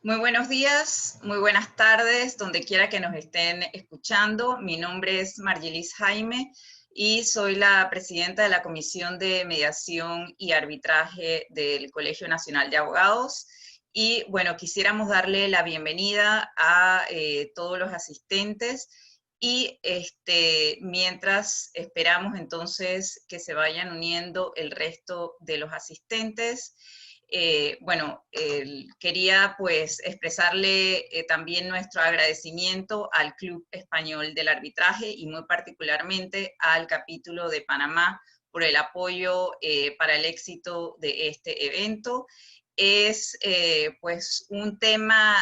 Muy buenos días, muy buenas tardes, donde quiera que nos estén escuchando. Mi nombre es Margilis Jaime y soy la presidenta de la Comisión de Mediación y Arbitraje del Colegio Nacional de Abogados. Y bueno, quisiéramos darle la bienvenida a todos los asistentes y mientras esperamos entonces que se vayan uniendo el resto de los asistentes. Quería pues expresarle también nuestro agradecimiento al Club Español del Arbitraje y muy particularmente al capítulo de Panamá por el apoyo para el éxito de este evento. Es pues un tema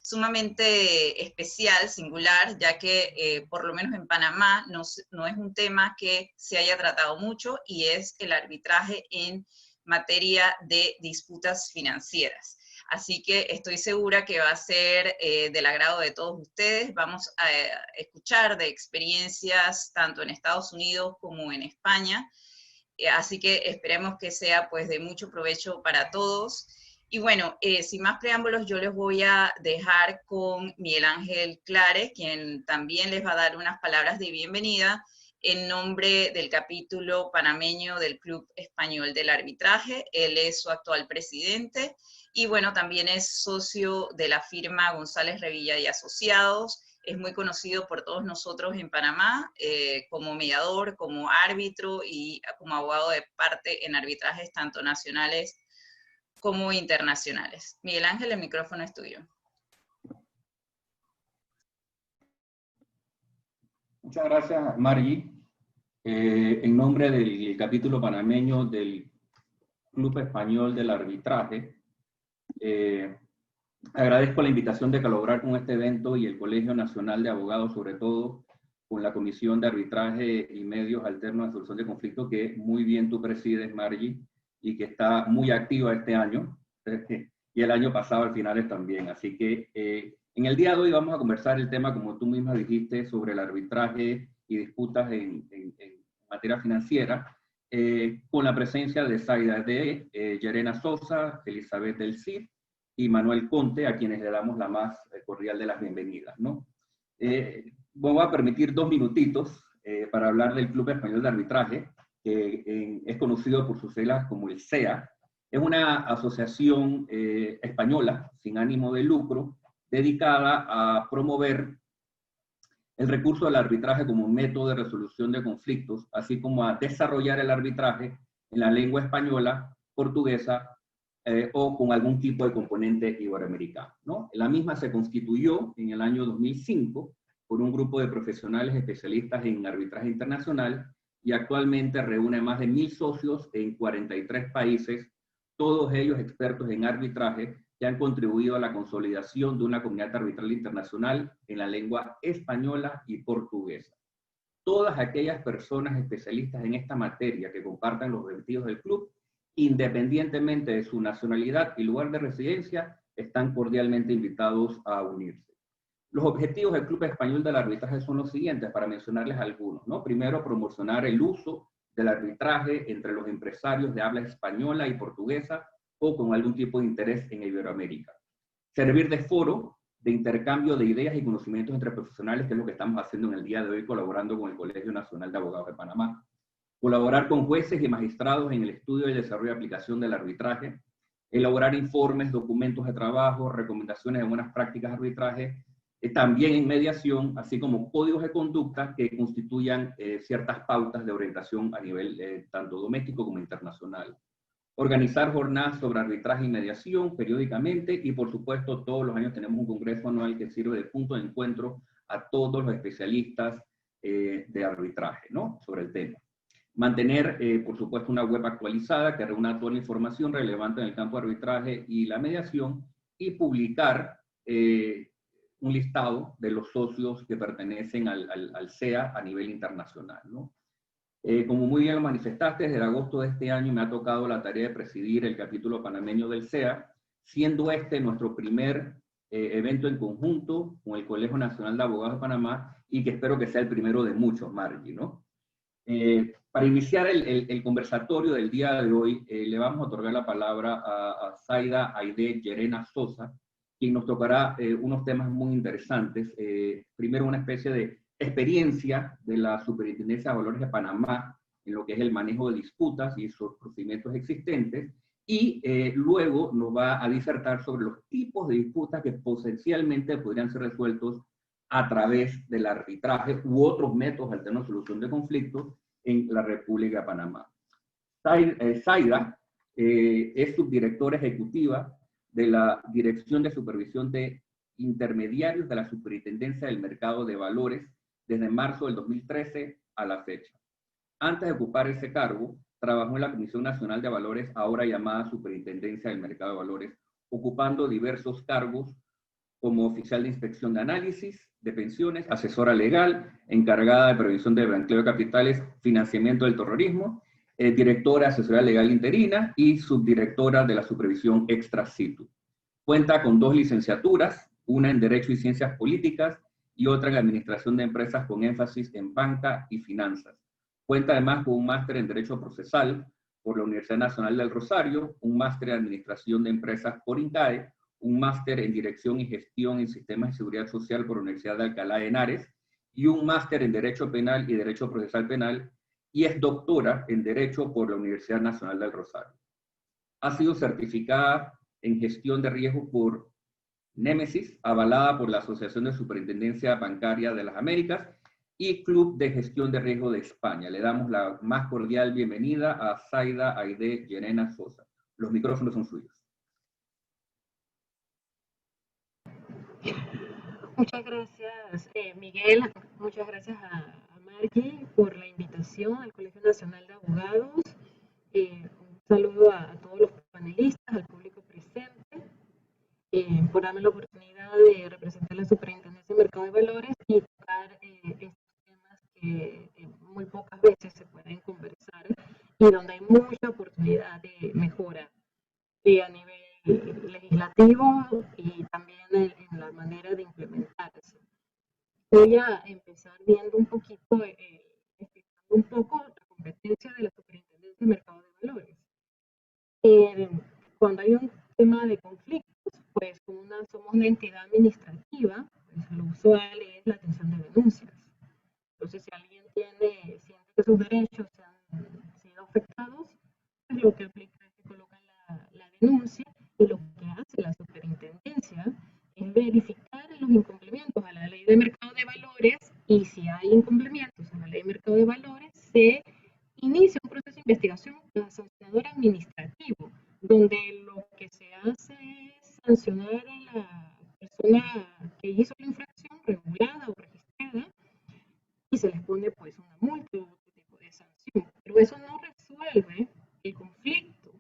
sumamente especial, singular, ya que por lo menos en Panamá no es un tema que se haya tratado mucho y es el arbitraje en materia de disputas financieras. Así que estoy segura que va a ser del agrado de todos ustedes. Vamos a escuchar de experiencias tanto en Estados Unidos como en España. Así que esperemos que sea pues de mucho provecho para todos. Y bueno, sin más preámbulos, yo les voy a dejar con Miguel Ángel Clare, quien también les va a dar unas palabras de bienvenida en nombre del capítulo panameño del Club Español del Arbitraje. Él es su actual presidente y bueno, también es socio de la firma González Revilla y Asociados. Es muy conocido por todos nosotros en Panamá como mediador, como árbitro y como abogado de parte en arbitrajes tanto nacionales como internacionales. Miguel Ángel, el micrófono es tuyo. Muchas gracias, Margie. En nombre del capítulo panameño del Club Español del Arbitraje, agradezco la invitación de colaborar con este evento y el Colegio Nacional de Abogados, sobre todo con la Comisión de Arbitraje y Medios Alternos de Solución de Conflictos, que muy bien tú presides, Margie, y que está muy activa este año, y el año pasado al finales también. Así que en el día de hoy vamos a conversar el tema, como tú misma dijiste, sobre el arbitraje y disputas en materia financiera, con la presencia de Zaida de Llerena Sosa, Elizabeth del Cid y Manuel Conte, a quienes le damos la más cordial de las bienvenidas, ¿no? Voy a permitir 2 minutitos para hablar del Club Español de Arbitraje, que es conocido por sus siglas como el CEA. Es una asociación española sin ánimo de lucro dedicada a promover el recurso del arbitraje como método de resolución de conflictos, así como a desarrollar el arbitraje en la lengua española, portuguesa o con algún tipo de componente iberoamericano, ¿no? La misma se constituyó en el año 2005 por un grupo de profesionales especialistas en arbitraje internacional y actualmente reúne más de 1000 socios en 43 países, todos ellos expertos en arbitraje, que han contribuido a la consolidación de una comunidad arbitral internacional en la lengua española y portuguesa. Todas aquellas personas especialistas en esta materia que compartan los objetivos del club, independientemente de su nacionalidad y lugar de residencia, están cordialmente invitados a unirse. Los objetivos del Club Español del Arbitraje son los siguientes, para mencionarles algunos, ¿no? Primero, promocionar el uso del arbitraje entre los empresarios de habla española y portuguesa o con algún tipo de interés en Iberoamérica. Servir de foro de intercambio de ideas y conocimientos entre profesionales, que es lo que estamos haciendo en el día de hoy, colaborando con el Colegio Nacional de Abogados de Panamá. Colaborar con jueces y magistrados en el estudio y desarrollo y aplicación del arbitraje. Elaborar informes, documentos de trabajo, recomendaciones de buenas prácticas de arbitraje, también en mediación, así como códigos de conducta que constituyan ciertas pautas de orientación a nivel tanto doméstico como internacional. Organizar jornadas sobre arbitraje y mediación periódicamente y, por supuesto, todos los años tenemos un congreso anual que sirve de punto de encuentro a todos los especialistas de arbitraje, ¿no? Sobre el tema. Mantener, por supuesto, una web actualizada que reúna toda la información relevante en el campo de arbitraje y la mediación y publicar un listado de los socios que pertenecen al CEA a nivel internacional, ¿no? Como muy bien lo manifestaste, desde agosto de este año me ha tocado la tarea de presidir el capítulo panameño del CEA, siendo este nuestro primer evento en conjunto con el Colegio Nacional de Abogados de Panamá y que espero que sea el primero de muchos, Margie, ¿no? Para iniciar el conversatorio del día de hoy, le vamos a otorgar la palabra a Zaida Aide Llerena Sosa, quien nos tocará unos temas muy interesantes. Primero, una especie de experiencia de la Superintendencia de Valores de Panamá en lo que es el manejo de disputas y sus procedimientos existentes, y luego nos va a disertar sobre los tipos de disputas que potencialmente podrían ser resueltos a través del arbitraje u otros métodos alternos de solución de conflictos en la República de Panamá. Zaida es subdirectora ejecutiva de la Dirección de Supervisión de Intermediarios de la Superintendencia del Mercado de Valores desde marzo del 2013 a la fecha. Antes de ocupar ese cargo, trabajó en la Comisión Nacional de Valores, ahora llamada Superintendencia del Mercado de Valores, ocupando diversos cargos como oficial de inspección de análisis de pensiones, asesora legal, encargada de previsión de blanqueo de capitales, financiamiento del terrorismo, directora de asesoría legal interina y subdirectora de la supervisión extra situ. Cuenta con 2 licenciaturas, una en Derecho y Ciencias Políticas y otra en Administración de Empresas con énfasis en banca y finanzas. Cuenta además con un máster en Derecho Procesal por la Universidad Nacional del Rosario, un máster en Administración de Empresas por INCAE, un máster en Dirección y Gestión en Sistemas de Seguridad Social por la Universidad de Alcalá de Henares, y un máster en Derecho Penal y Derecho Procesal Penal, y es doctora en Derecho por la Universidad Nacional del Rosario. Ha sido certificada en Gestión de Riesgo por Némesis, avalada por la Asociación de Superintendencia Bancaria de las Américas y Club de Gestión de Riesgo de España. Le damos la más cordial bienvenida a Zaida Aide Llerena Sosa. Los micrófonos son suyos. Muchas gracias, Miguel. Muchas gracias a Margie por la invitación al Colegio Nacional de Abogados. Un saludo a todos los panelistas, al público presente, por darme la oportunidad de representar la Superintendencia de Mercado de Valores y tocar estos temas que muy pocas veces se pueden conversar y donde hay mucha oportunidad de mejora a nivel legislativo y también en la manera de implementarse. Voy a empezar viendo un poquito, explicando un poco la competencia de la Superintendencia de Mercado de Valores. Cuando hay un tema de conflictos, pues somos una entidad administrativa, pues lo usual es la atención de denuncias. Entonces, si alguien siente que sus derechos se han sido afectados, pues lo que aplica es que colocan la denuncia, y lo que hace la Superintendencia es verificar los incumplimientos a la Ley de Mercado de Valores, y si hay incumplimientos a la Ley de Mercado de Valores, se inicia un proceso de investigación sancionador administrativo, donde lo que se hace es sancionar a la persona que hizo la infracción regulada o registrada, y se les pone pues una multa o otro tipo de sanción. Pero eso no resuelve el conflicto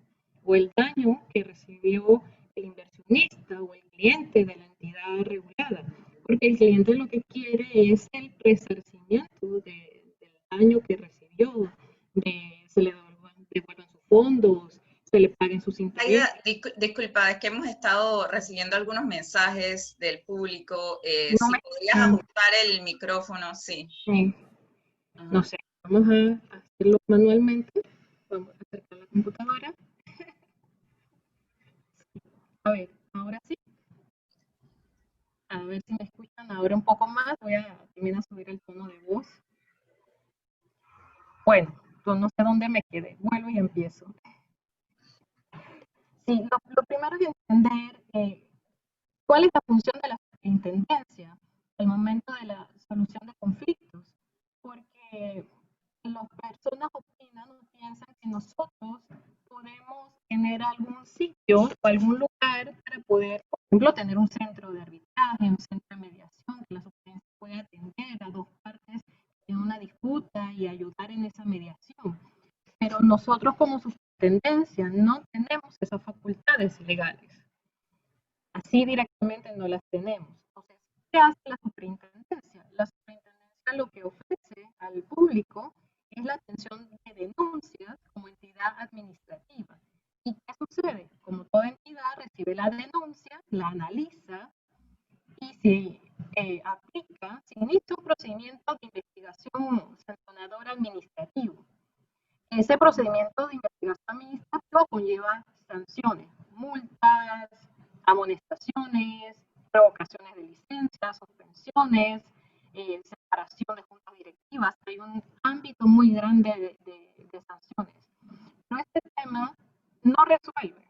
o el daño que recibió el inversionista o el cliente de la entidad regulada, porque el cliente lo que quiere es el resarcimiento del daño que recibió, se le devuelvan sus fondos, se le paguen sus intereses. Disculpa, es que hemos estado recibiendo algunos mensajes del público. Si podrías ajustar el micrófono, sí. Sí. No sé, vamos a hacerlo manualmente. Vamos a acercar la computadora. A ver, ahora sí. A ver si me escuchan ahora un poco más. Voy a también a subir el tono de voz. Bueno, pues no sé dónde me quedé. Vuelvo y empiezo. Sí, lo primero es entender cuál es la función de la superintendencia al momento de la solución de conflictos. Porque las personas opinan o piensan que nosotros podemos tener algún sitio o algún lugar para poder, por ejemplo, tener un centro de arbitraje, un centro de mediación, que la superintendencia pueda atender a dos partes en una disputa y ayudar en esa mediación. Pero nosotros como superintendencia no tenemos esas facultades legales. Así directamente no las tenemos. Entonces, ¿qué hace la superintendencia? La superintendencia lo que ofrece al público es la atención de denuncias como entidad administrativa. ¿Y qué sucede? Como toda entidad recibe la denuncia, la analiza y si aplica, se inicia un procedimiento de investigación sancionador administrativo. Ese procedimiento de investigación administrativa conlleva sanciones, multas, amonestaciones, revocaciones de licencias, suspensiones, separación de juntas directivas. Hay un ámbito muy grande de sanciones. Pero este tema no resuelve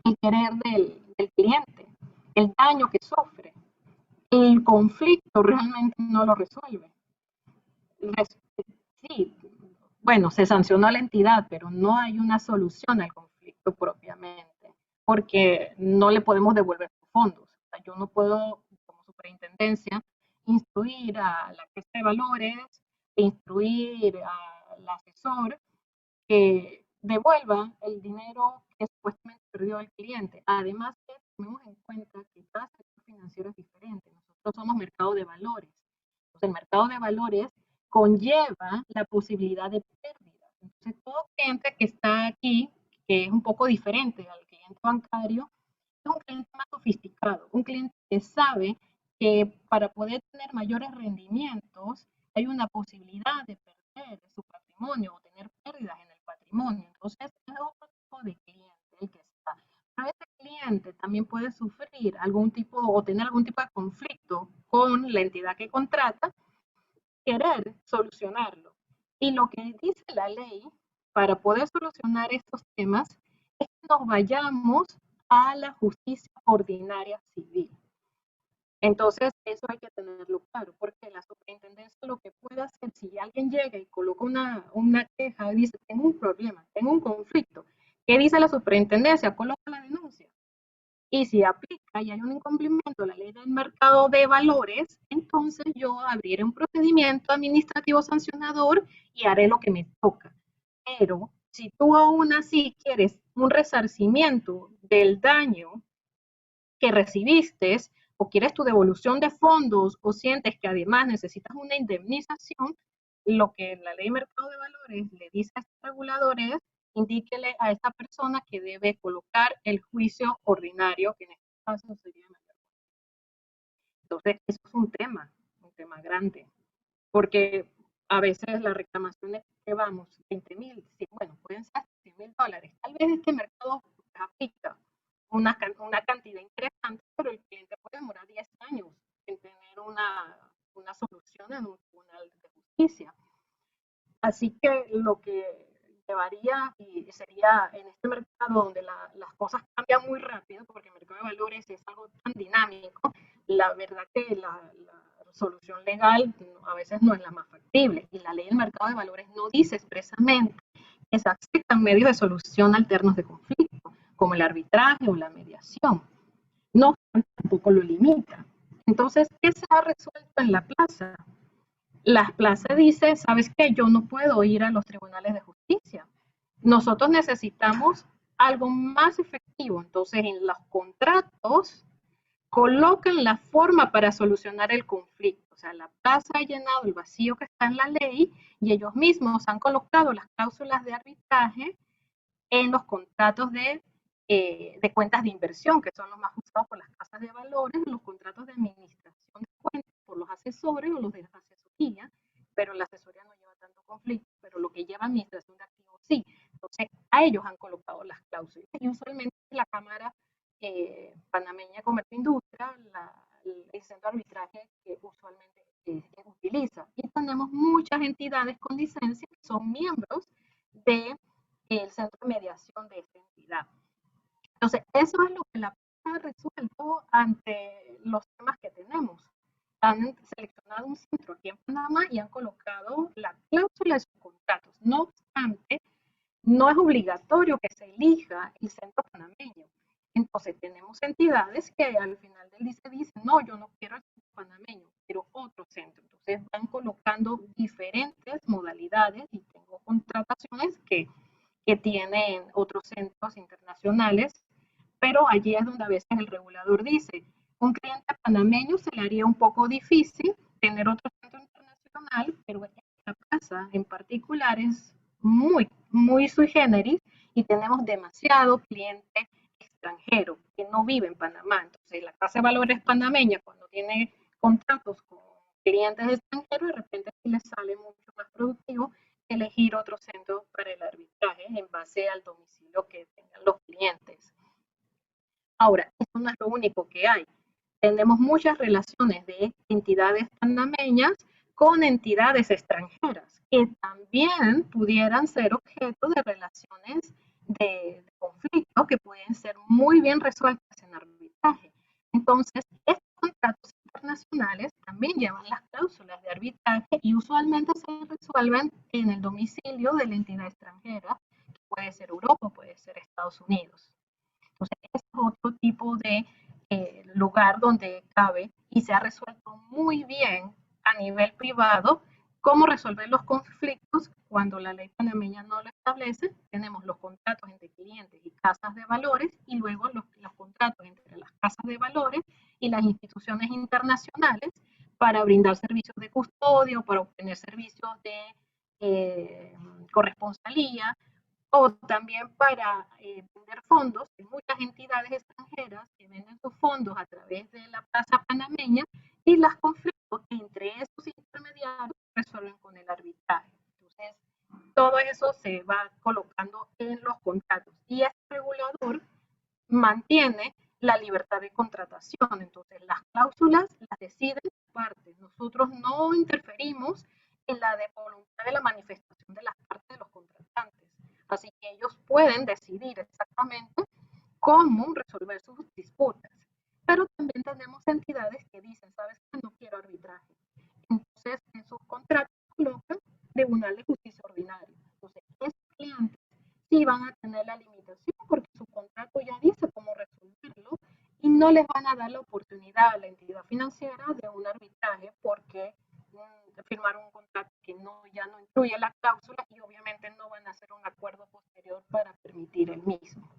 el querer del cliente, el daño que sufre. El conflicto realmente no lo resuelve. Sí, bueno, se sancionó a la entidad, pero no hay una solución al conflicto propiamente, porque no le podemos devolver sus fondos. O sea, yo no puedo, como superintendencia, instruir a la Casa de Valores, instruir al asesor que devuelva el dinero que supuestamente perdió el cliente. Además, tenemos en cuenta que cada sector financiero es diferente. Nosotros somos mercado de valores. Entonces, el mercado de valores conlleva la posibilidad de pérdida. Entonces, todo cliente que está aquí, que es un poco diferente al cliente bancario, es un cliente más sofisticado, un cliente que sabe que para poder tener mayores rendimientos hay una posibilidad de perder su patrimonio o tener pérdidas en el patrimonio. Entonces, es otro tipo de cliente el que está. Pero este cliente también puede sufrir algún tipo o tener algún tipo de conflicto con la entidad que contrata, querer solucionarlo. Y lo que dice la ley para poder solucionar estos temas es que nos vayamos a la justicia ordinaria civil. Entonces, eso hay que tenerlo claro, porque la superintendencia lo que puede hacer, si alguien llega y coloca una queja y dice, tengo un problema, tengo un conflicto, ¿qué dice la superintendencia? Coloca la denuncia. Y si aplica y hay un incumplimiento de la ley del mercado de valores, entonces yo abriré un procedimiento administrativo sancionador y haré lo que me toca. Pero si tú aún así quieres un resarcimiento del daño que recibiste o quieres tu devolución de fondos o sientes que además necesitas una indemnización, lo que la ley de mercado de valores le dice a estos reguladores, indíquele a esta persona que debe colocar el juicio ordinario, que en este caso sería mayor. Entonces, eso es un tema grande, porque a veces las reclamaciones que vamos, 20,000, bueno, pueden ser $100,000. Tal vez este mercado aplica una cantidad interesante, pero el cliente puede demorar 10 años en tener una solución en un tribunal de justicia. Así que lo que llevaría y sería en este mercado donde las cosas cambian muy rápido, porque el mercado de valores es algo tan dinámico, la verdad que la solución legal a veces no es la más factible, y la ley del mercado de valores no dice expresamente que se aceptan medios de solución alternos de conflicto, como el arbitraje o la mediación. No, tampoco lo limita. Entonces, ¿qué se ha resuelto en la plaza? La plaza dice, ¿sabes qué? Yo no puedo ir a los tribunales de justicia. Nosotros necesitamos algo más efectivo. Entonces, en los contratos colocan la forma para solucionar el conflicto. O sea, la plaza ha llenado el vacío que está en la ley y ellos mismos han colocado las cláusulas de arbitraje en los contratos de cuentas de inversión, que son los más usados por las casas de valores, los contratos de administración de cuentas por los asesores o los de asesoría, pero la asesoría no lleva tanto conflicto, pero lo que lleva administración de activos sí. Entonces, a ellos han colocado las cláusulas. Y usualmente la Cámara Panameña de Comercio e Industria, el centro de arbitraje que usualmente utiliza. Y tenemos muchas entidades con licencia que son miembros de el centro de mediación de esta entidad. Entonces, eso es lo que la PAC ha resuelto ante los temas que tenemos. Han seleccionado un centro aquí en Panamá y han colocado la cláusula de sus contratos. No obstante, no es obligatorio que se elija el centro panameño. Entonces, tenemos entidades que al final del día dicen, no, yo no quiero el centro panameño, quiero otro centro. Entonces, van colocando diferentes modalidades y tengo contrataciones que tienen otros centros internacionales, pero allí es donde a veces el regulador dice, un cliente panameño se le haría un poco difícil tener otro centro internacional, pero esta casa en particular es muy sui generis y tenemos demasiado cliente extranjero que no vive en Panamá. Entonces, la Casa de Valores panameña, cuando tiene contratos con clientes extranjeros, de repente sí les sale mucho más productivo elegir otro centro para el arbitraje en base al domicilio que tengan los clientes. Ahora, esto no es lo único que hay. Tenemos muchas relaciones de entidades panameñas con entidades extranjeras que también pudieran ser objeto de relaciones de conflicto que pueden ser muy bien resueltas en arbitraje. Entonces, estos contratos internacionales también llevan las cláusulas de arbitraje y usualmente se resuelven en el domicilio de la entidad extranjera, que puede ser Europa, puede ser Estados Unidos. Entonces, este es otro tipo de lugar donde cabe y se ha resuelto muy bien a nivel privado cómo resolver los conflictos cuando la ley panameña no lo establece. Tenemos los contratos entre clientes y casas de valores y luego los contratos entre las casas de valores y las instituciones internacionales para brindar servicios de custodio, para obtener servicios de corresponsalía, o también para vender fondos. Hay muchas entidades extranjeras que venden sus fondos a través de la plaza panameña y los conflictos entre esos intermediarios resuelven con el arbitraje. Entonces, todo eso se va colocando en los contratos y este regulador mantiene la libertad de contratación. Entonces, las cláusulas las deciden las partes. Nosotros no interferimos en la de voluntad de la manifestación de las partes de los contratantes. Así que ellos pueden decidir exactamente cómo resolver sus disputas. Pero también tenemos entidades que dicen, ¿sabes qué? No quiero arbitraje. Entonces, en sus contratos colocan tribunal de justicia ordinario. Entonces, esos clientes sí van a tener la limitación porque su contrato ya dice cómo resolverlo y no les van a dar la oportunidad a la entidad financiera de un arbitraje porque firmar un contrato que no, ya no incluye la cláusula y obviamente no van a hacer un acuerdo posterior para permitir el mismo.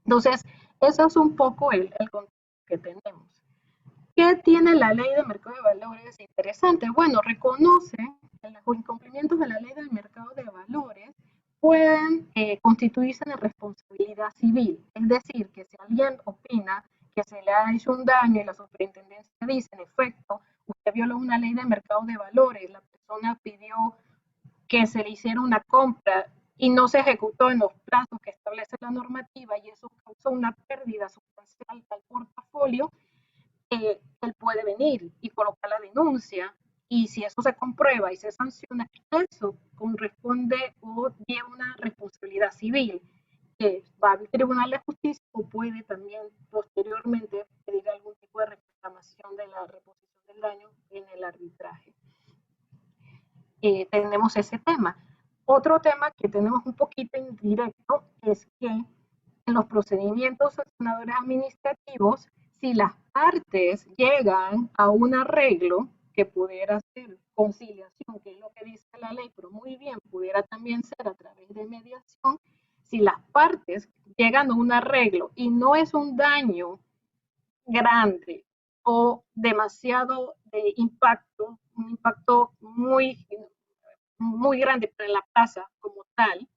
Entonces, eso es un poco el contexto que tenemos. ¿Qué tiene la ley de mercado de valores interesante? Bueno, reconoce que los incumplimientos de la ley del mercado de valores pueden constituirse en responsabilidad civil. Es decir, que si alguien opina que se le ha hecho un daño y la superintendencia dice, en efecto, usted violó una ley de mercado de valores, la persona pidió que se le hiciera una compra y no se ejecutó en los plazos que establece la normativa y eso causó una pérdida sustancial al portafolio, él puede venir y colocar la denuncia y si eso se comprueba y se sanciona, eso corresponde o lleva una responsabilidad civil que va al Tribunal de Justicia o puede también posteriormente pedir algún tipo de reclamación de la reposición del daño en el arbitraje. Tenemos ese tema. Otro tema que tenemos un poquito indirecto es que en los procedimientos sancionadores administrativos, si las partes llegan a un arreglo que pudiera ser conciliación, que es lo que dice la ley, pero muy bien, pudiera también ser a través de mediación, si las partes llegan a un arreglo y no es un daño grande o demasiado de impacto, un impacto muy, muy grande para la plaza como tal,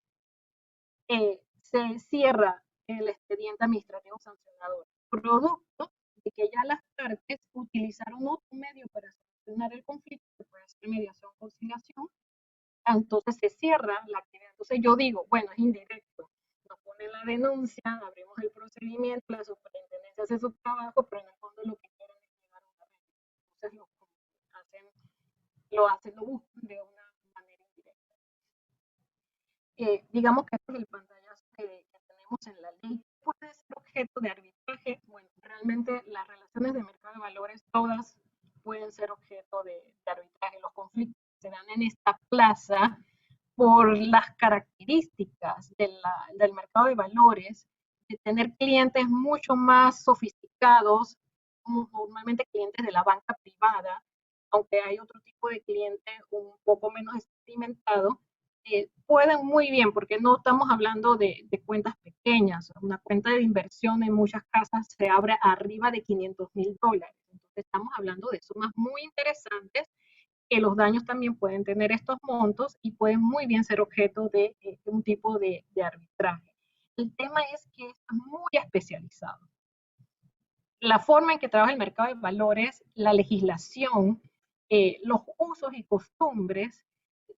se cierra el expediente administrativo sancionador, producto de que ya las partes utilizaron otro medio para solucionar el conflicto, que puede ser mediación o conciliación, entonces se cierra la actividad. Entonces yo digo, bueno, es indirecto, nos ponen la denuncia, abrimos el procedimiento, la superintendencia hace su trabajo, pero en el fondo lo que quieren es llegar a una regla. Entonces lo buscan de una manera indirecta. Digamos que este es el pantallazo que tenemos en la ley. Puede ser objeto de arbitraje. Bueno, realmente las relaciones de mercado de valores todas pueden ser objeto de arbitraje. Los conflictos se dan en esta plaza por las características del mercado de valores, de tener clientes mucho más sofisticados, normalmente clientes de la banca privada, aunque hay otro tipo de cliente un poco menos experimentado, pueden muy bien, porque no estamos hablando de cuentas pequeñas. Una cuenta de inversión en muchas casas se abre arriba de $500,000. Entonces estamos hablando de sumas muy interesantes que los daños también pueden tener estos montos y pueden muy bien ser objeto de un tipo de arbitraje. El tema es que es muy especializado. La forma en que trabaja el mercado de valores, la legislación, los usos y costumbres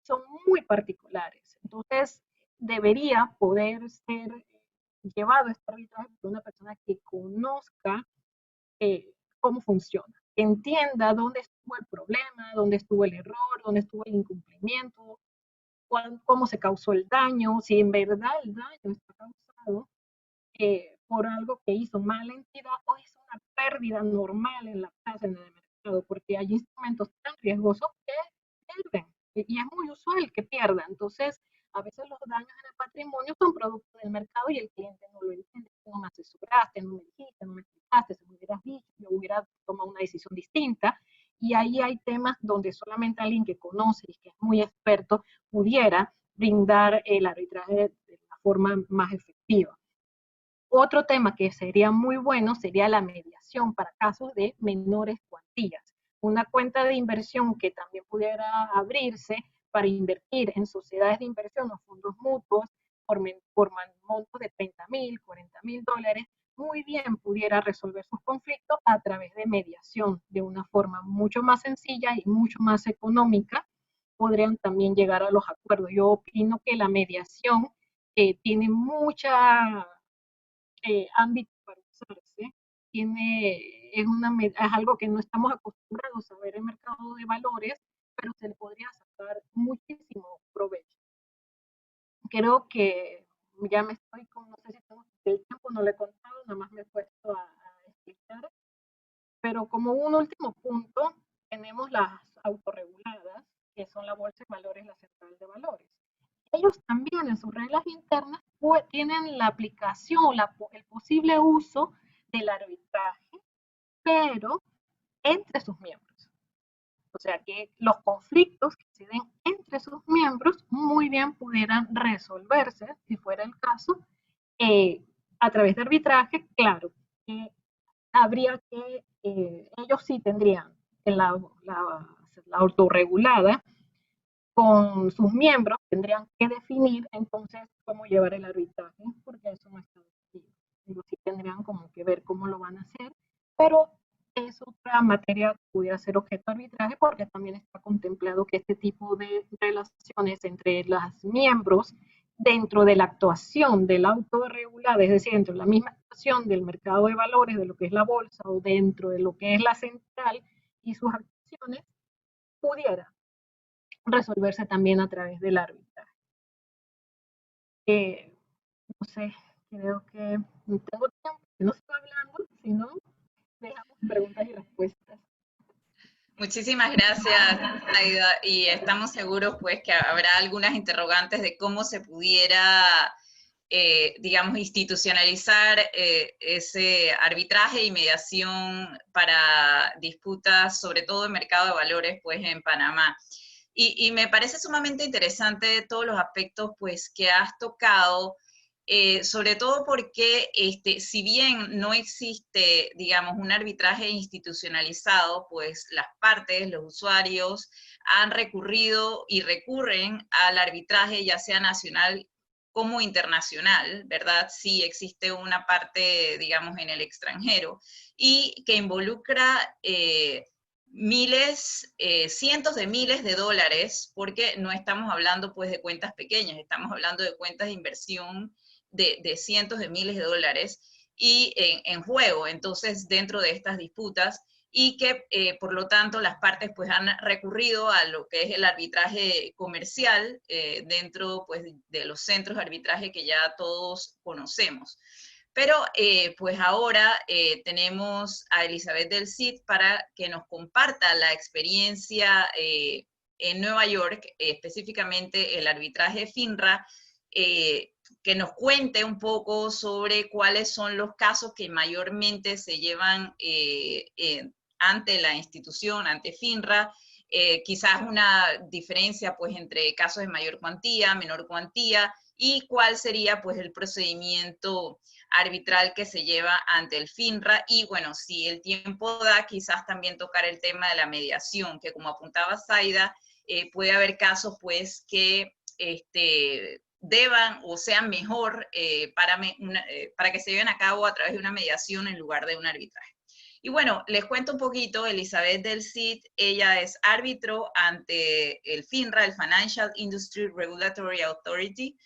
son muy particulares. Entonces, debería poder ser llevado este arbitraje por una persona que conozca cómo funciona, que entienda dónde estuvo el problema, dónde estuvo el error, dónde estuvo el incumplimiento, cómo se causó el daño, si en verdad el daño está causado por algo que hizo mala entidad o es una pérdida normal en la plaza, en el mercado, porque hay instrumentos tan riesgosos que pierden y es muy usual que pierdan. Entonces, a veces los daños en el patrimonio son producto del mercado y el cliente no lo entiende. No me asesoraste, no me dijiste, no me explicaste, si me hubieras dicho, yo hubiera tomado una decisión distinta. Y ahí hay temas donde solamente alguien que conoce y que es muy experto pudiera brindar el arbitraje de la forma más efectiva. Otro tema que sería muy bueno sería la mediación para casos de menores cuantías. Una cuenta de inversión que también pudiera abrirse para invertir en sociedades de inversión o fondos mutuos por montos de 30,000, 40,000 dólares, muy bien pudiera resolver sus conflictos a través de mediación de una forma mucho más sencilla y mucho más económica. Podrían también llegar a los acuerdos. Yo opino que la mediación tiene mucha ámbito para usarse, es algo que no estamos acostumbrados a ver en el mercado de valores, pero se le podría sacar muchísimo provecho. Creo que ya me estoy no sé si tengo el tiempo, no le he contado, nada más me he puesto a explicar, pero como un último punto, tenemos las autorreguladas, que son la Bolsa de Valores y la Central de Valores. Ellos también en sus reglas internas tienen la aplicación, el posible uso del arbitraje, pero entre sus miembros. O sea que los conflictos que se den entre sus miembros muy bien pudieran resolverse, si fuera el caso, a través de arbitraje. Claro, habría que, ellos sí tendrían la autorregulada, con sus miembros tendrían que definir entonces cómo llevar el arbitraje, porque eso no está definido. Ellos sí tendrían como que ver cómo lo van a hacer, pero es otra materia que pudiera ser objeto de arbitraje porque también está contemplado que este tipo de relaciones entre los miembros dentro de la actuación del autorregulado, es decir, dentro de la misma actuación del mercado de valores, de lo que es la bolsa o dentro de lo que es la central y sus acciones, pudiera resolverse también a través del arbitraje. No sé, creo que no tengo tiempo, no estoy hablando, si no, dejamos preguntas y respuestas. Muchísimas gracias, Aida, y estamos seguros pues que habrá algunas interrogantes de cómo se pudiera, digamos, institucionalizar ese arbitraje y mediación para disputas, sobre todo en mercado de valores, pues en Panamá. Y me parece sumamente interesante todos los aspectos pues que has tocado, sobre todo porque si bien no existe, digamos, un arbitraje institucionalizado, pues las partes, los usuarios, han recurrido y recurren al arbitraje, ya sea nacional como internacional, ¿verdad? Sí existe una parte, digamos, en el extranjero, y que involucra cientos de miles de dólares, porque no estamos hablando pues de cuentas pequeñas, estamos hablando de cuentas de inversión de cientos de miles de dólares y en juego, entonces, dentro de estas disputas, y que por lo tanto las partes pues han recurrido a lo que es el arbitraje comercial dentro pues de los centros de arbitraje que ya todos conocemos. Pero pues ahora tenemos a Elizabeth del Cid para que nos comparta la experiencia en Nueva York, específicamente el arbitraje FINRA, que nos cuente un poco sobre cuáles son los casos que mayormente se llevan ante la institución, ante FINRA, quizás una diferencia pues entre casos de mayor cuantía, menor cuantía, y cuál sería pues el procedimiento arbitral que se lleva ante el FINRA, y bueno, si el tiempo da, quizás también tocar el tema de la mediación, que como apuntaba Zaida, puede haber casos pues que deban o sean mejor para que se lleven a cabo a través de una mediación en lugar de un arbitraje. Y bueno, les cuento un poquito, Elizabeth del Cid, ella es árbitro ante el FINRA, el Financial Industry Regulatory Authority,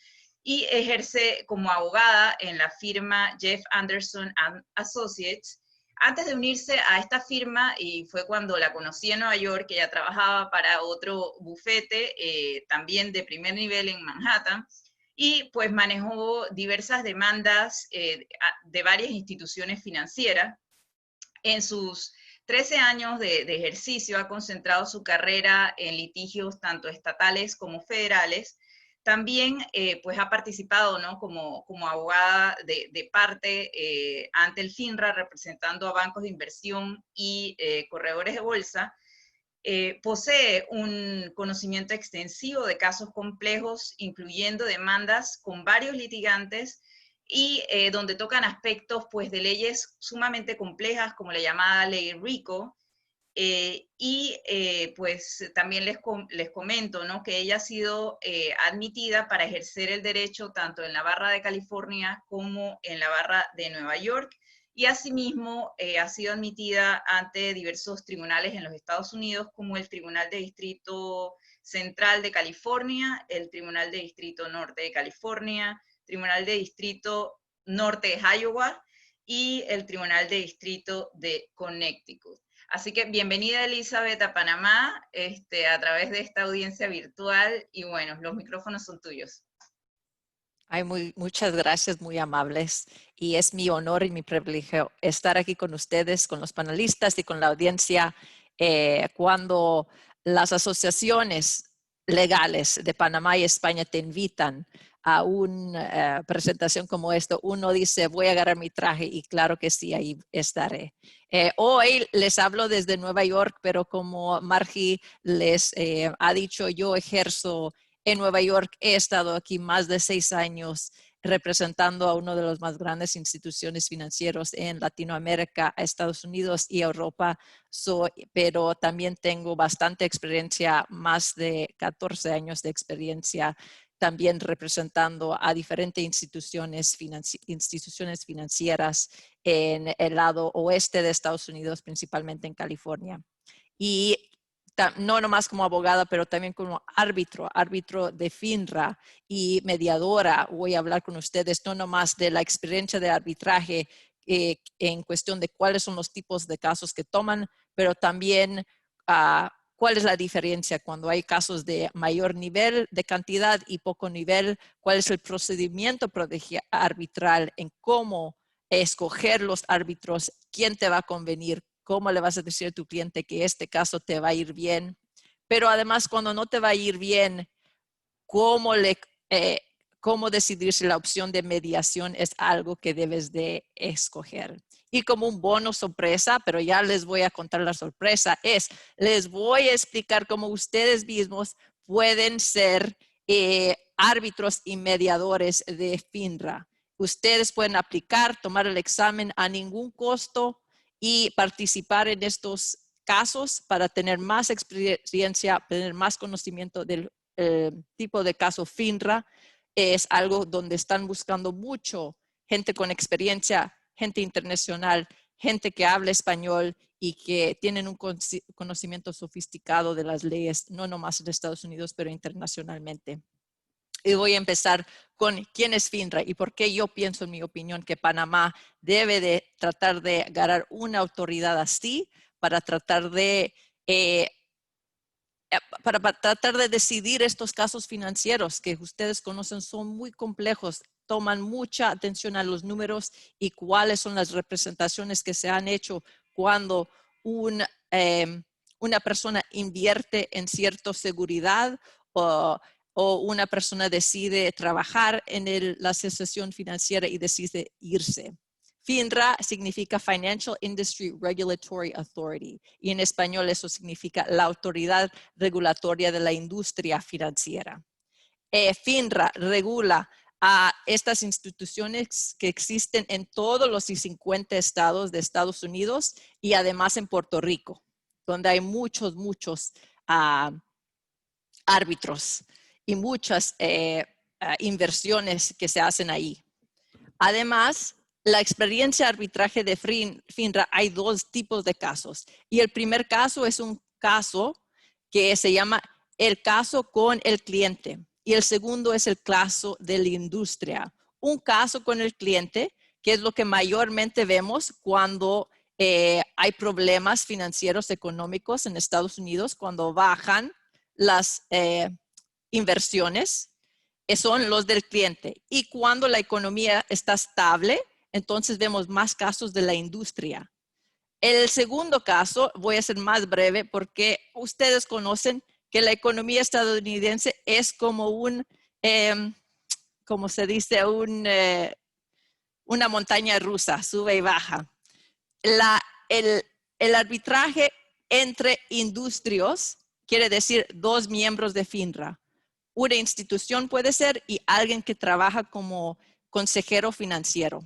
y ejerce como abogada en la firma Jeff Anderson Associates. Antes de unirse a esta firma, y fue cuando la conocí en Nueva York, ella trabajaba para otro bufete, también de primer nivel en Manhattan, y pues manejó diversas demandas de varias instituciones financieras. En sus 13 años de ejercicio ha concentrado su carrera en litigios tanto estatales como federales. También pues ha participado, ¿no?, como abogada de parte ante el FINRA, representando a bancos de inversión y corredores de bolsa. Posee un conocimiento extensivo de casos complejos, incluyendo demandas con varios litigantes, y donde tocan aspectos pues, de leyes sumamente complejas, como la llamada ley RICO, pues también les comento, ¿no?, que ella ha sido admitida para ejercer el derecho tanto en la barra de California como en la barra de Nueva York, y asimismo ha sido admitida ante diversos tribunales en los Estados Unidos, como el Tribunal de Distrito Central de California, el Tribunal de Distrito Norte de California, Tribunal de Distrito Norte de Iowa y el Tribunal de Distrito de Connecticut. Así que bienvenida, Elizabeth, a Panamá a través de esta audiencia virtual, y bueno, los micrófonos son tuyos. Ay, muchas gracias, muy amables. Y es mi honor y mi privilegio estar aquí con ustedes, con los panelistas y con la audiencia cuando las asociaciones legales de Panamá y España te invitan a una presentación como esta. Uno dice, voy a agarrar mi traje, y claro que sí, ahí estaré. Hoy les hablo desde Nueva York, pero como Margie les ha dicho, yo ejerzo en Nueva York. He estado aquí más de 6 años representando a una de las más grandes instituciones financieras en Latinoamérica, a Estados Unidos y Europa. Pero también tengo bastante experiencia, más de 14 años de experiencia, también representando a diferentes instituciones financieras en el lado oeste de Estados Unidos, principalmente en California. Y no nomás como abogada, pero también como árbitro de FINRA y mediadora. Voy a hablar con ustedes no nomás de la experiencia de arbitraje en cuestión de cuáles son los tipos de casos que toman, pero también cuál es la diferencia cuando hay casos de mayor nivel de cantidad y poco nivel, cuál es el procedimiento arbitral, en cómo escoger los árbitros, quién te va a convenir, cómo le vas a decir a tu cliente que este caso te va a ir bien. Pero además, cuando no te va a ir bien, cómo decidir si la opción de mediación es algo que debes de escoger. Y como un bono sorpresa, pero ya les voy a contar la sorpresa, les voy a explicar cómo ustedes mismos pueden ser árbitros y mediadores de FINRA. Ustedes pueden aplicar, tomar el examen a ningún costo y participar en estos casos para tener más experiencia, tener más conocimiento del tipo de caso FINRA. Es algo donde están buscando mucho gente con experiencia, gente internacional, gente que habla español y que tienen un conocimiento sofisticado de las leyes, no nomás en Estados Unidos, pero internacionalmente. Y voy a empezar con quién es FINRA y por qué yo pienso, en mi opinión, que Panamá debe de tratar de agarrar una autoridad así para tratar de decidir estos casos financieros que ustedes conocen. Son muy complejos, toman mucha atención a los números y cuáles son las representaciones que se han hecho cuando una persona invierte en cierta seguridad o una persona decide trabajar en la asociación financiera y decide irse. FINRA significa Financial Industry Regulatory Authority, y en español eso significa la autoridad regulatoria de la industria financiera. FINRA regula a estas instituciones que existen en todos los 50 estados de Estados Unidos y además en Puerto Rico, donde hay muchos árbitros y muchas inversiones que se hacen ahí. Además, la experiencia de arbitraje de FINRA, hay 2 tipos de casos. Y el primer caso es un caso que se llama el caso con el cliente. y el segundo es el caso de la industria. Un caso con el cliente, que es lo que mayormente vemos cuando hay problemas financieros económicos en Estados Unidos, cuando bajan las inversiones, son los del cliente. Y cuando la economía está estable, entonces vemos más casos de la industria. El segundo caso, voy a ser más breve porque ustedes conocen que la economía estadounidense es como como se dice, una montaña rusa, sube y baja. El arbitraje entre industrias quiere decir dos miembros de FINRA. Una institución puede ser y alguien que trabaja como consejero financiero.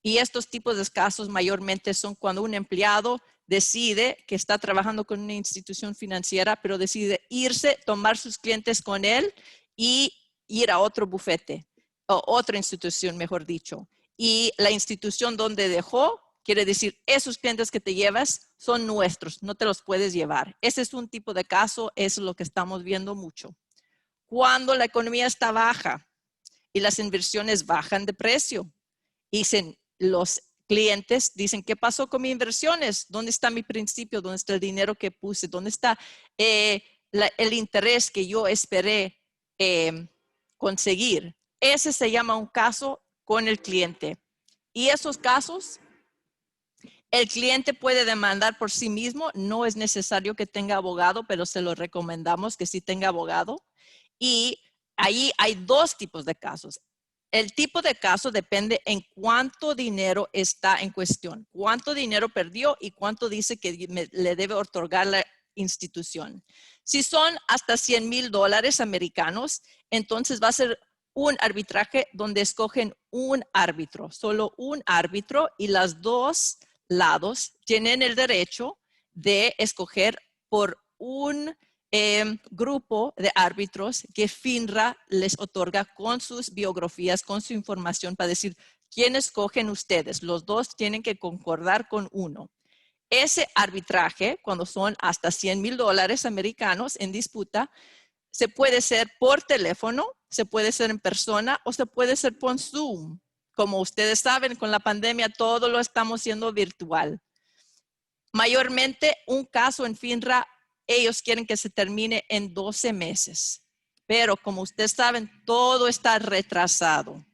Y estos tipos de casos mayormente son cuando un empleado decide que está trabajando con una institución financiera, pero decide irse, tomar sus clientes con él y ir a otro bufete, o otra institución, mejor dicho. Y la institución donde dejó, quiere decir, esos clientes que te llevas son nuestros, no te los puedes llevar. Ese es un tipo de caso, es lo que estamos viendo mucho. Cuando la economía está baja y las inversiones bajan de precio, dicen los clientes, dicen, ¿qué pasó con mis inversiones? ¿Dónde está mi principio? ¿Dónde está el dinero que puse? ¿Dónde está el interés que yo esperé conseguir? Ese se llama un caso con el cliente. Y esos casos, el cliente puede demandar por sí mismo. No es necesario que tenga abogado, pero se lo recomendamos que sí tenga abogado. Y ahí hay dos tipos de casos. El tipo de caso depende en cuánto dinero está en cuestión, cuánto dinero perdió y cuánto dice que le debe otorgar la institución. Si son hasta $100,000 americanos, entonces va a ser un arbitraje donde escogen un árbitro, solo un árbitro, y los dos lados tienen el derecho de escoger por un grupo de árbitros que FINRA les otorga con sus biografías, con su información para decir quién escogen ustedes. Los dos tienen que concordar con uno. Ese arbitraje, cuando son hasta $100,000 americanos en disputa, se puede hacer por teléfono, se puede hacer en persona o se puede hacer por Zoom. Como ustedes saben, con la pandemia todo lo estamos haciendo virtual. Mayormente, un caso en FINRA, ellos quieren que se termine en 12 meses. Pero como ustedes saben, todo está retrasado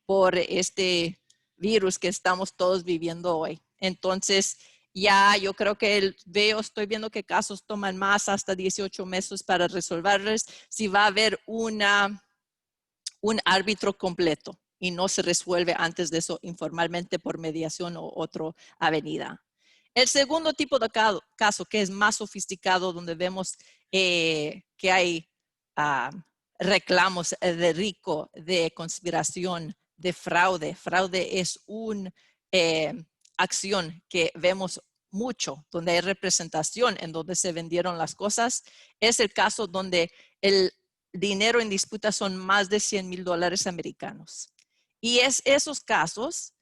por este virus que estamos todos viviendo hoy. Entonces, ya yo creo que estoy viendo que casos toman más, hasta 18 meses para resolverles si va a haber un árbitro completo y no se resuelve antes de eso informalmente por mediación o otra avenida. El segundo tipo de caso, que es más sofisticado, donde vemos que hay reclamos de RICO, de conspiración, de fraude. Fraude es una acción que vemos mucho, donde hay representación en donde se vendieron las cosas. Es el caso donde el dinero en disputa son más de $100,000 americanos. Y esos casos,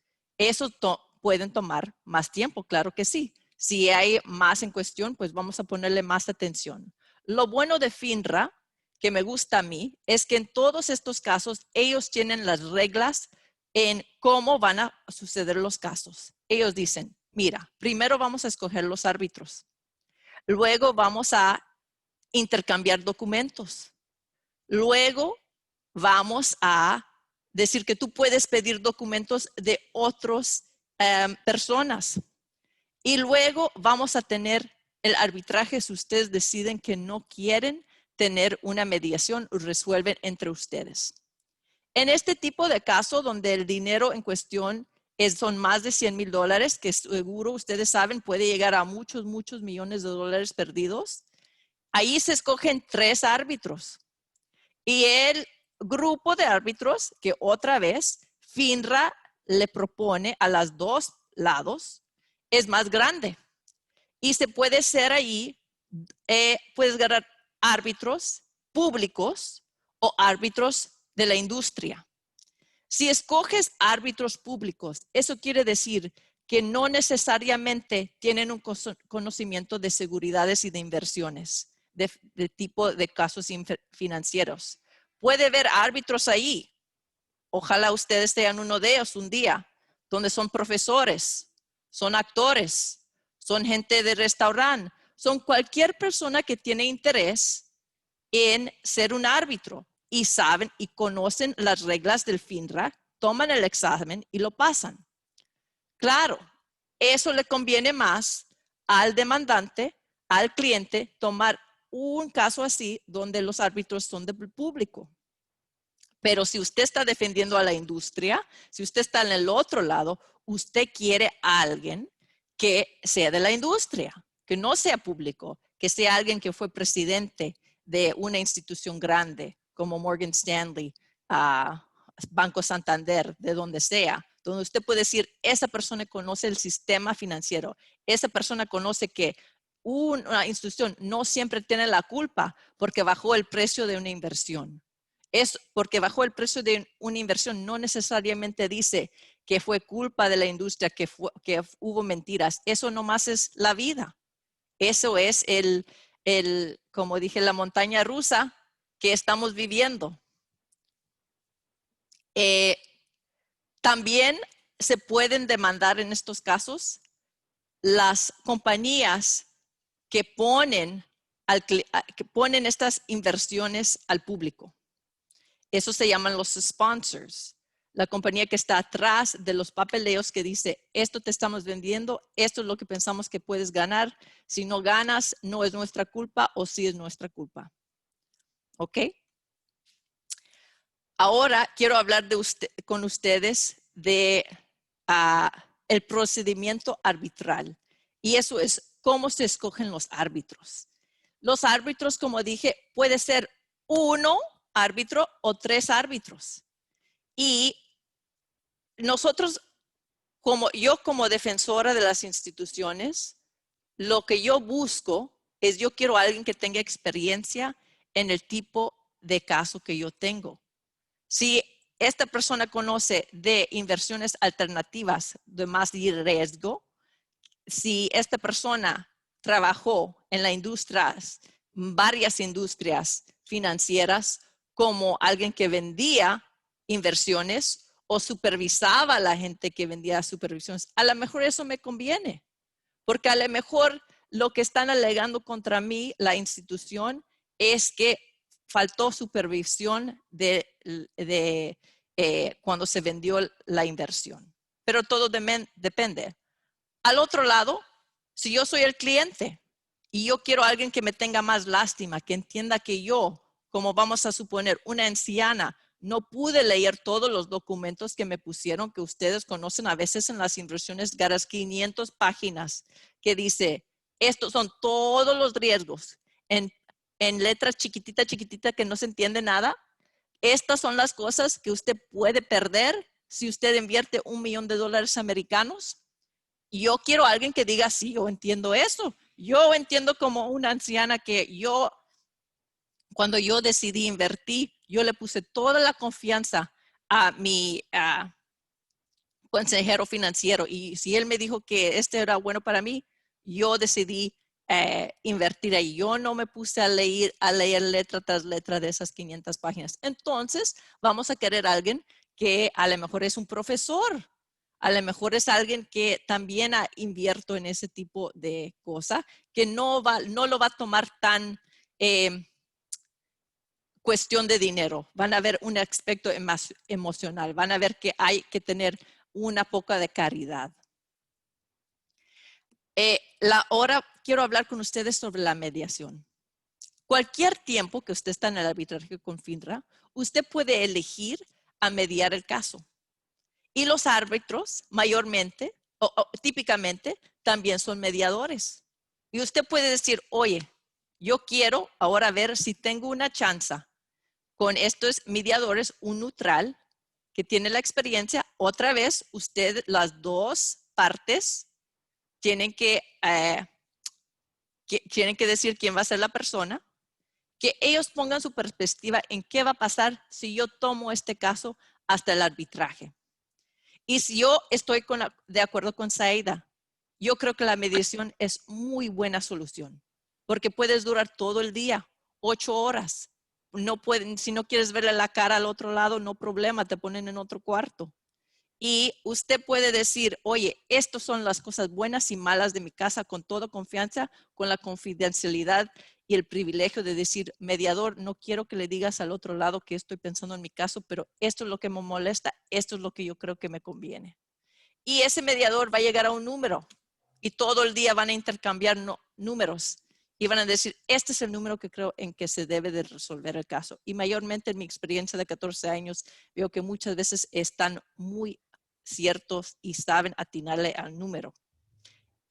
pueden tomar más tiempo, claro que sí. Si hay más en cuestión, pues vamos a ponerle más atención. Lo bueno de FINRA, que me gusta a mí, es que en todos estos casos, ellos tienen las reglas en cómo van a suceder los casos. Ellos dicen, mira, primero vamos a escoger los árbitros. Luego vamos a intercambiar documentos. Luego vamos a decir que tú puedes pedir documentos de otros personas. Y luego vamos a tener el arbitraje si ustedes deciden que no quieren tener una mediación o resuelven entre ustedes. En este tipo de caso donde el dinero en cuestión son más de $100,000, que seguro ustedes saben puede llegar a muchos millones de dólares perdidos, ahí se escogen 3 árbitros. Y el grupo de árbitros que otra vez FINRA le propone a los dos lados es más grande. Y se puede hacer ahí, puedes ganar árbitros públicos o árbitros de la industria. Si escoges árbitros públicos, eso quiere decir que no necesariamente tienen un conocimiento de seguridades y de inversiones, de tipo de casos financieros. puede ver árbitros ahí. Ojalá ustedes sean uno de ellos un día, donde son profesores, son actores, son gente de restaurante, son cualquier persona que tiene interés en ser un árbitro y saben y conocen las reglas del FINRA, toman el examen y lo pasan. Claro, eso le conviene más al demandante, al cliente, tomar un caso así donde los árbitros son del público. Pero si usted está defendiendo a la industria, si usted está en el otro lado, usted quiere a alguien que sea de la industria, que no sea público, que sea alguien que fue presidente de una institución grande como Morgan Stanley, Banco Santander, de donde sea, donde usted puede decir, esa persona conoce el sistema financiero, esa persona conoce que una institución no siempre tiene la culpa porque bajó el precio de una inversión. Es porque bajó el precio de una inversión no necesariamente dice que fue culpa de la industria, que hubo mentiras. Eso nomás es la vida. Eso es como dije, la montaña rusa que estamos viviendo. También se pueden demandar en estos casos las compañías que ponen estas inversiones al público. Eso se llaman los sponsors. La compañía que está atrás de los papeleos que dice, esto te estamos vendiendo, esto es lo que pensamos que puedes ganar. Si no ganas, no es nuestra culpa o sí es nuestra culpa. ¿Ok? Ahora quiero hablar con ustedes de el procedimiento arbitral. Y eso es cómo se escogen los árbitros. Los árbitros, como dije, puede ser uno árbitro o 3 árbitros. Y nosotros, como defensora de las instituciones, lo que yo busco es, yo quiero a alguien que tenga experiencia en el tipo de caso que yo tengo. Si esta persona conoce de inversiones alternativas de más riesgo, si esta persona trabajó en la industria, varias industrias financieras, como alguien que vendía inversiones o supervisaba a la gente que vendía supervisiones, a lo mejor eso me conviene, porque a lo mejor lo que están alegando contra mí, la institución, es que faltó supervisión cuando se vendió la inversión. Pero todo depende. Al otro lado, si yo soy el cliente y yo quiero a alguien que me tenga más lástima, que entienda que yo, como vamos a suponer, una anciana, no pude leer todos los documentos que me pusieron, que ustedes conocen a veces en las inversiones, ganas 500 páginas, que dice, estos son todos los riesgos, en letras chiquitita que no se entiende nada. Estas son las cosas que usted puede perder si usted invierte $1 millón americanos. Yo quiero a alguien que diga, sí, yo entiendo eso. Yo entiendo como una anciana que cuando yo decidí invertir, yo le puse toda la confianza a mi consejero financiero. Y si él me dijo que este era bueno para mí, yo decidí invertir ahí. Yo no me puse a leer letra tras letra de esas 500 páginas. Entonces, vamos a querer a alguien que a lo mejor es un profesor. A lo mejor es alguien que también ha invierto en ese tipo de cosas, que no lo va a tomar tan cuestión de dinero. Van a ver un aspecto emocional. Van a ver que hay que tener una poca de caridad. Ahora quiero hablar con ustedes sobre la mediación. Cualquier tiempo que usted está en el arbitraje con FINRA, usted puede elegir a mediar el caso. Y los árbitros mayormente, típicamente, también son mediadores. Y usted puede decir, oye, yo quiero ahora ver si tengo una chance con estos mediadores, un neutral que tiene la experiencia. Otra vez, las dos partes tienen que decir quién va a ser la persona, que ellos pongan su perspectiva en qué va a pasar si yo tomo este caso hasta el arbitraje. Y si yo estoy de acuerdo con Saida, yo creo que la mediación es muy buena solución, porque puedes durar todo el día, 8 horas, no pueden, si no quieres verle la cara al otro lado, no problema, te ponen en otro cuarto. Y usted puede decir, oye, estas son las cosas buenas y malas de mi casa con toda confianza, con la confidencialidad y el privilegio de decir, mediador, no quiero que le digas al otro lado que estoy pensando en mi caso, pero esto es lo que me molesta, esto es lo que yo creo que me conviene. Y ese mediador va a llegar a un número y todo el día van a intercambiar números y van a decir, este es el número que creo en que se debe de resolver el caso. Y mayormente en mi experiencia de 14 años, veo que muchas veces están muy ciertos y saben atinarle al número.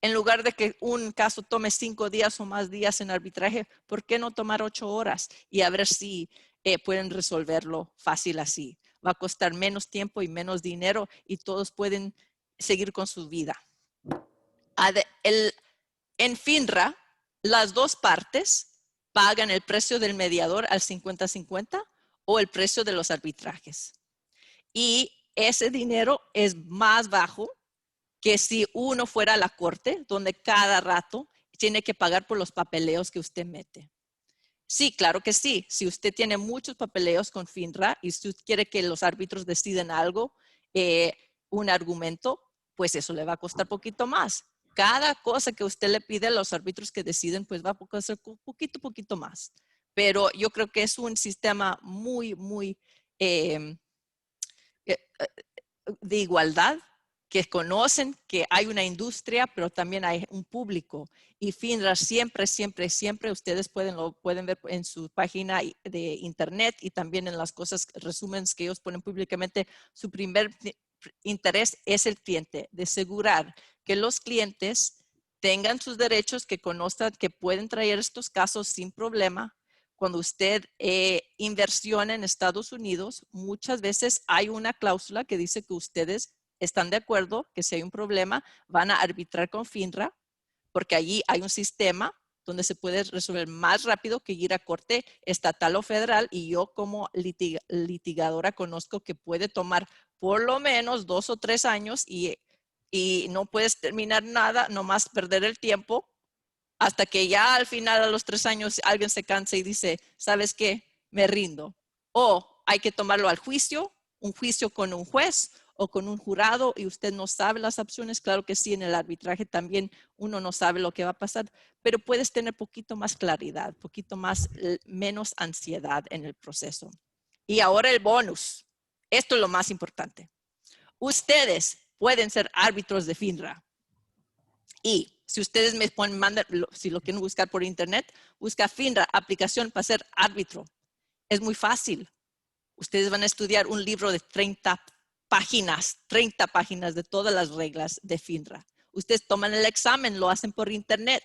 En lugar de que un caso tome 5 días o más días en arbitraje, ¿por qué no tomar 8 horas? Y a ver si pueden resolverlo fácil así. Va a costar menos tiempo y menos dinero y todos pueden seguir con su vida. En FINRA, las dos partes pagan el precio del mediador al 50-50 o el precio de los arbitrajes. Y ese dinero es más bajo que si uno fuera a la corte, donde cada rato tiene que pagar por los papeleos que usted mete. Sí, claro que sí. Si usted tiene muchos papeleos con FINRA y si usted quiere que los árbitros deciden algo, un argumento, pues eso le va a costar poquito más. Cada cosa que usted le pide a los árbitros que deciden, pues va a costar poquito más. Pero yo creo que es un sistema muy de igualdad, que conocen que hay una industria, pero también hay un público. Y FINRA siempre, ustedes lo pueden ver en su página de internet y también en las cosas, resúmenes que ellos ponen públicamente. Su primer interés es el cliente, de asegurar que los clientes tengan sus derechos, que conozcan que pueden traer estos casos sin problema. Cuando usted inversiona en Estados Unidos, muchas veces hay una cláusula que dice que ustedes están de acuerdo que si hay un problema van a arbitrar con FINRA, porque allí hay un sistema donde se puede resolver más rápido que ir a corte estatal o federal, y yo como litigadora conozco que puede tomar por lo menos 2 o 3 años y no puedes terminar nada, nomás perder el tiempo, hasta que ya al final a los 3 años alguien se cansa y dice, ¿sabes qué? Me rindo. O hay que tomarlo al juicio, un juicio con un juez o con un jurado, y usted no sabe las opciones. Claro que sí, en el arbitraje también uno no sabe lo que va a pasar, pero puedes tener poquito más claridad, poquito más, menos ansiedad en el proceso. Y ahora el bonus. Esto es lo más importante. Ustedes pueden ser árbitros de FINRA. Y si ustedes me mandan, si lo quieren buscar por internet, busca FINRA, aplicación para ser árbitro. Es muy fácil. Ustedes van a estudiar un libro de 30 páginas de todas las reglas de FINRA. Ustedes toman el examen, lo hacen por internet.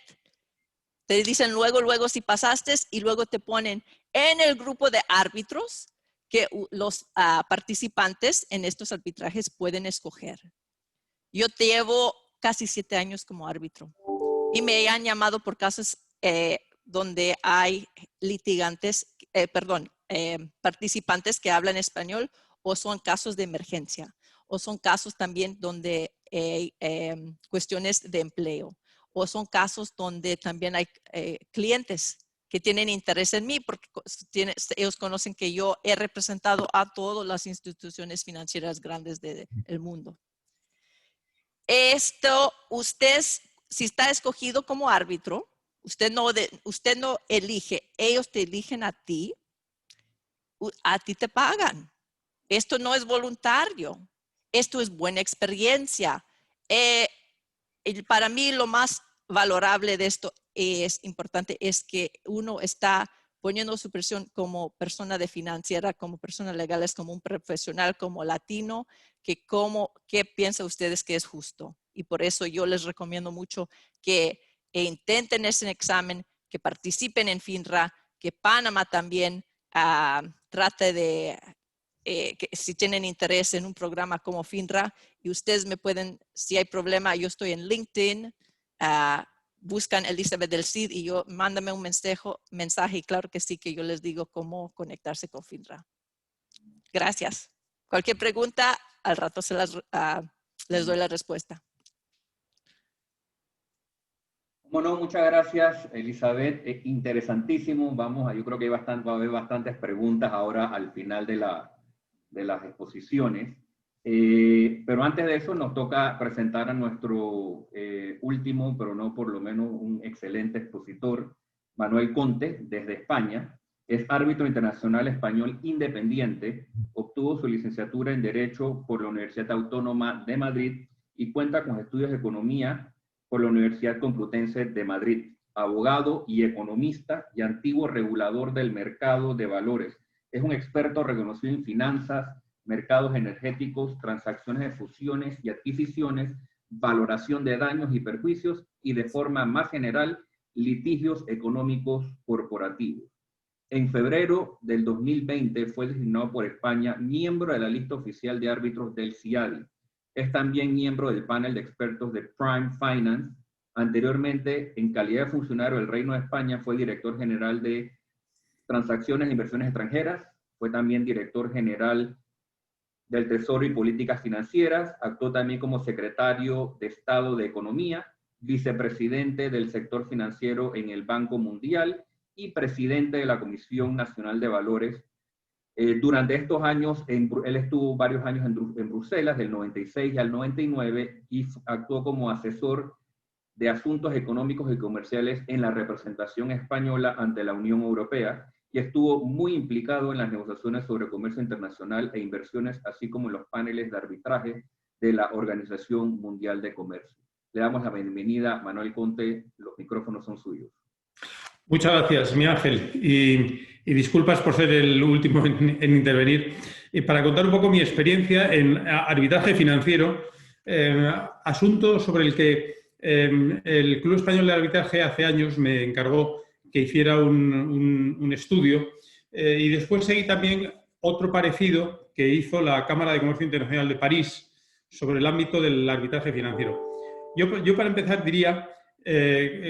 Te dicen luego si pasaste, y luego te ponen en el grupo de árbitros que los participantes en estos arbitrajes pueden escoger. Yo llevo casi 7 años como árbitro y me han llamado por casos donde hay participantes que hablan español, o son casos de emergencia, o son casos también donde cuestiones de empleo, o son casos donde también hay clientes que tienen interés en mí porque ellos conocen que yo he representado a todas las instituciones financieras grandes del mundo. Usted, si está escogido como árbitro, usted no elige, ellos te eligen a ti te pagan. Esto no es voluntario, esto es buena experiencia. Para mí lo más valorable de esto es importante, es que uno está poniendo su presión como persona de financiera, como persona legal, es como un profesional, como latino, ¿qué piensan ustedes que es justo? Y por eso yo les recomiendo mucho que intenten ese examen, que participen en FINRA, que Panamá también trate de, que si tienen interés en un programa como FINRA, y ustedes me pueden, si hay problema, yo estoy en LinkedIn, buscan Elizabeth del Cid y yo, mándame un mensaje y claro que sí, que yo les digo cómo conectarse con FINRA. Gracias. Cualquier pregunta, al rato les doy la respuesta. Bueno, muchas gracias, Elizabeth. Interesantísimo. Yo creo que va a haber bastantes preguntas ahora al final de las exposiciones. Pero antes de eso nos toca presentar a nuestro último, pero no por lo menos un excelente expositor, Manuel Conte, desde España. Es árbitro internacional español independiente, obtuvo su licenciatura en Derecho por la Universidad Autónoma de Madrid y cuenta con estudios de Economía por la Universidad Complutense de Madrid. Abogado y economista y antiguo regulador del mercado de valores. Es un experto reconocido en finanzas, mercados energéticos, transacciones de fusiones y adquisiciones, valoración de daños y perjuicios y, de forma más general, litigios económicos corporativos. En febrero del 2020 fue designado por España miembro de la lista oficial de árbitros del CIADI. Es también miembro del panel de expertos de Prime Finance. Anteriormente, en calidad de funcionario del Reino de España, fue director general de Transacciones e Inversiones Extranjeras. Fue también director general del Tesoro y Políticas Financieras. Actuó también como secretario de Estado de Economía, vicepresidente del sector financiero en el Banco Mundial y presidente de la Comisión Nacional de Valores. Durante estos años, él estuvo varios años en Bruselas, del 96 al 99, y actuó como asesor de asuntos económicos y comerciales en la representación española ante la Unión Europea, y estuvo muy implicado en las negociaciones sobre comercio internacional e inversiones, así como en los paneles de arbitraje de la Organización Mundial de Comercio. Le damos la bienvenida a Manuel Conte, los micrófonos son suyos. Muchas gracias, Miguel Ángel, y disculpas por ser el último en intervenir. Y para contar un poco mi experiencia en arbitraje financiero, asunto sobre el que el Club Español de Arbitraje hace años me encargó que hiciera un estudio, y después seguí también otro parecido que hizo la Cámara de Comercio Internacional de París sobre el ámbito del arbitraje financiero. Yo para empezar diría,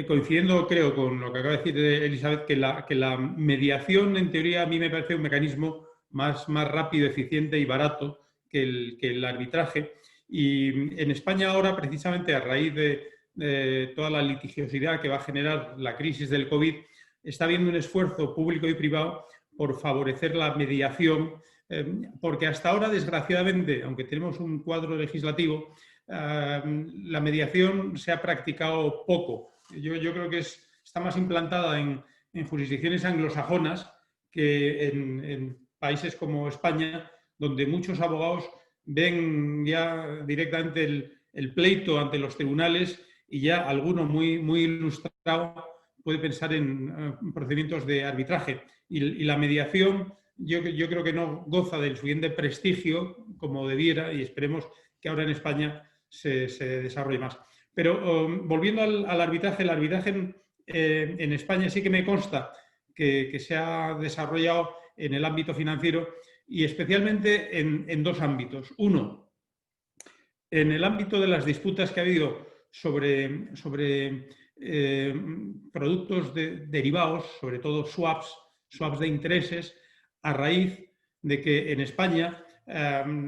coincidiendo creo con lo que acaba de decir Elizabeth, que la mediación en teoría a mí me parece un mecanismo más rápido, eficiente y barato que el arbitraje. Y en España ahora, precisamente a raíz de toda la litigiosidad que va a generar la crisis del COVID, está habiendo un esfuerzo público y privado por favorecer la mediación, porque hasta ahora, desgraciadamente, aunque tenemos un cuadro legislativo, la mediación se ha practicado poco. Yo creo que está más implantada en jurisdicciones anglosajonas que en países como España, donde muchos abogados ven ya directamente el pleito ante los tribunales, y ya alguno muy ilustrado puede pensar en procedimientos de arbitraje. Y la mediación yo creo que no goza del suficiente prestigio como debiera, y esperemos que ahora en España se desarrolle más. Pero volviendo al arbitraje, el arbitraje en España sí que me consta que se ha desarrollado en el ámbito financiero, y especialmente en dos ámbitos. Uno, en el ámbito de las disputas que ha habido sobre productos derivados, sobre todo swaps de intereses, a raíz de que en España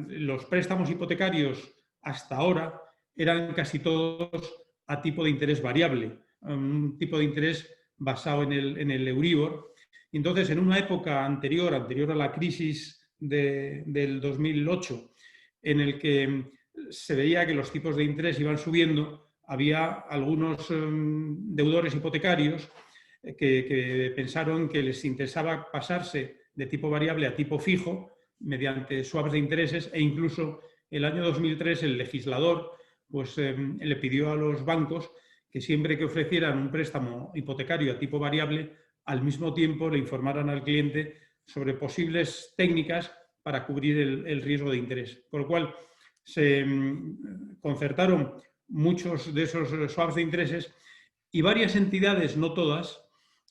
los préstamos hipotecarios hasta ahora eran casi todos a tipo de interés variable, un tipo de interés basado en el Euribor. Y entonces, en una época anterior a la crisis del 2008, en el que se veía que los tipos de interés iban subiendo, había algunos deudores hipotecarios que pensaron que les interesaba pasarse de tipo variable a tipo fijo mediante swaps de intereses, e incluso el año 2003 el legislador pues, le pidió a los bancos que siempre que ofrecieran un préstamo hipotecario a tipo variable, al mismo tiempo le informaran al cliente sobre posibles técnicas para cubrir el riesgo de interés. Con lo cual se concertaron muchos de esos swaps de intereses, y varias entidades, no todas,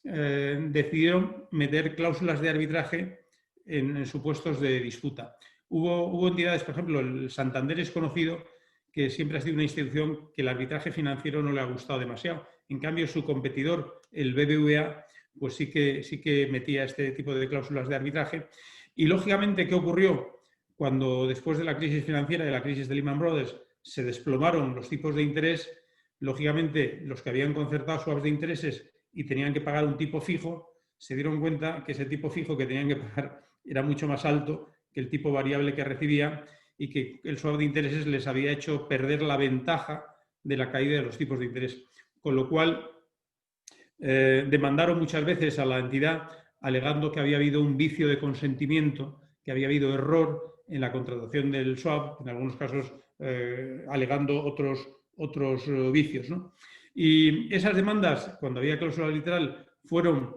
decidieron meter cláusulas de arbitraje en supuestos de disputa. Hubo entidades, por ejemplo, el Santander es conocido, que siempre ha sido una institución que el arbitraje financiero no le ha gustado demasiado. En cambio, su competidor, el BBVA, pues sí que metía este tipo de cláusulas de arbitraje. Y, lógicamente, ¿qué ocurrió? Cuando después de la crisis financiera y la crisis de Lehman Brothers se desplomaron los tipos de interés, lógicamente, los que habían concertado swaps de intereses y tenían que pagar un tipo fijo, se dieron cuenta que ese tipo fijo que tenían que pagar era mucho más alto que el tipo variable que recibían y que el swap de intereses les había hecho perder la ventaja de la caída de los tipos de interés. Con lo cual, demandaron muchas veces a la entidad alegando que había habido un vicio de consentimiento, que había habido error en la contratación del swap, en algunos casos alegando otros vicios, ¿no? Y esas demandas, cuando había cláusula arbitral, fueron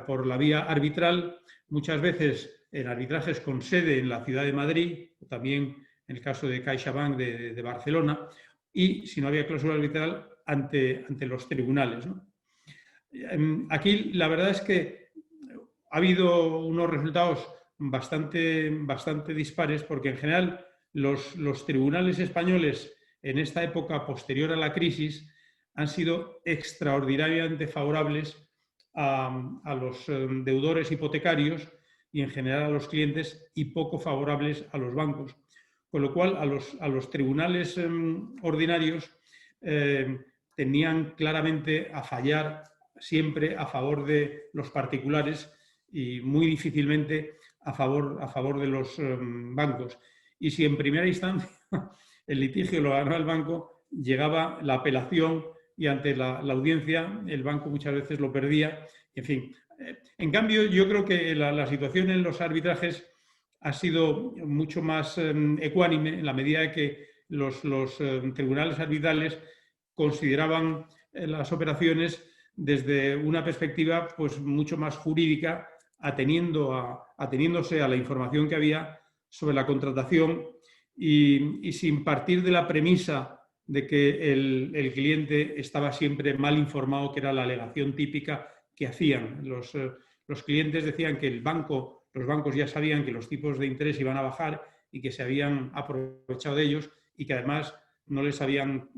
por la vía arbitral, muchas veces en arbitrajes con sede en la ciudad de Madrid, también en el caso de CaixaBank de Barcelona, y si no había cláusula arbitral, ante los tribunales, ¿no? Aquí la verdad es que ha habido unos resultados bastante dispares, porque en general los tribunales españoles en esta época posterior a la crisis han sido extraordinariamente favorables a los deudores hipotecarios y en general a los clientes, y poco favorables a los bancos. Con lo cual, a los tribunales ordinarios tenían claramente a fallar siempre a favor de los particulares y muy difícilmente a favor de los bancos. Y si en primera instancia el litigio lo ganó el banco, llegaba la apelación y ante la audiencia el banco muchas veces lo perdía. En fin, en cambio yo creo que la situación en los arbitrajes ha sido mucho más ecuánime en la medida de que los tribunales arbitrales consideraban las operaciones desde una perspectiva pues, mucho más jurídica, ateniéndose a la información que había sobre la contratación y sin partir de la premisa de que el cliente estaba siempre mal informado, que era la alegación típica que hacían. Los clientes decían que los bancos ya sabían que los tipos de interés iban a bajar y que se habían aprovechado de ellos y que además no les habían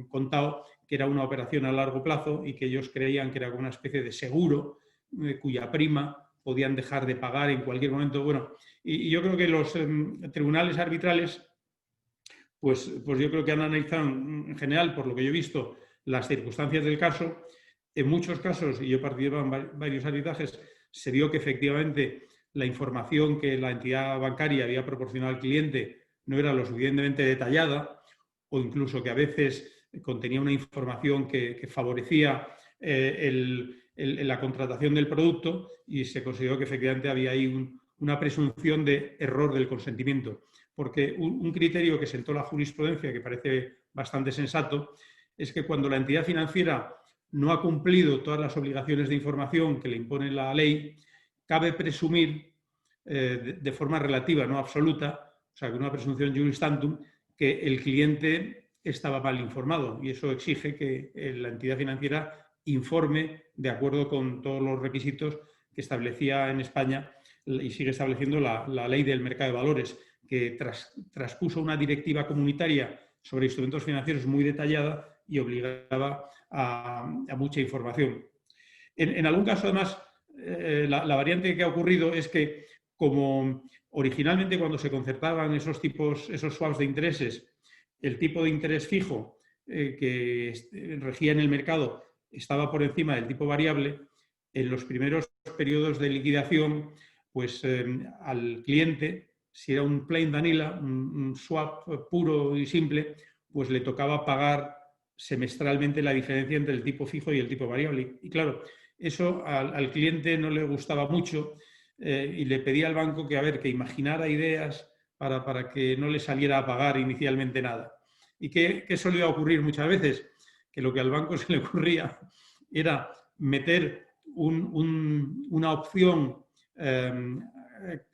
contado que era una operación a largo plazo y que ellos creían que era una especie de seguro cuya prima podían dejar de pagar en cualquier momento. Bueno, y yo creo que los tribunales arbitrales, pues yo creo que han analizado en general, por lo que yo he visto, las circunstancias del caso. En muchos casos, y yo he participado en varios arbitrajes, se vio que efectivamente la información que la entidad bancaria había proporcionado al cliente no era lo suficientemente detallada, o incluso que a veces contenía una información que favorecía la contratación del producto, y se consideró que efectivamente había ahí una presunción de error del consentimiento. Porque un criterio que sentó la jurisprudencia, que parece bastante sensato, es que cuando la entidad financiera no ha cumplido todas las obligaciones de información que le impone la ley, cabe presumir de forma relativa, no absoluta, o sea, que una presunción juris tantum, que el cliente estaba mal informado, y eso exige que la entidad financiera informe de acuerdo con todos los requisitos que establecía en España y sigue estableciendo la ley del mercado de valores, que traspuso una directiva comunitaria sobre instrumentos financieros muy detallada y obligaba a mucha información. En algún caso, además, la variante que ha ocurrido es que, como originalmente cuando se concertaban esos swaps de intereses, el tipo de interés fijo que regía en el mercado estaba por encima del tipo variable, en los primeros periodos de liquidación, pues al cliente, si era un plain vanilla, un swap puro y simple, pues le tocaba pagar semestralmente la diferencia entre el tipo fijo y el tipo variable. Y claro, eso al cliente no le gustaba mucho y le pedía al banco que imaginara ideas para que no le saliera a pagar inicialmente nada. ¿Y qué solía ocurrir muchas veces? Que lo que al banco se le ocurría era meter una opción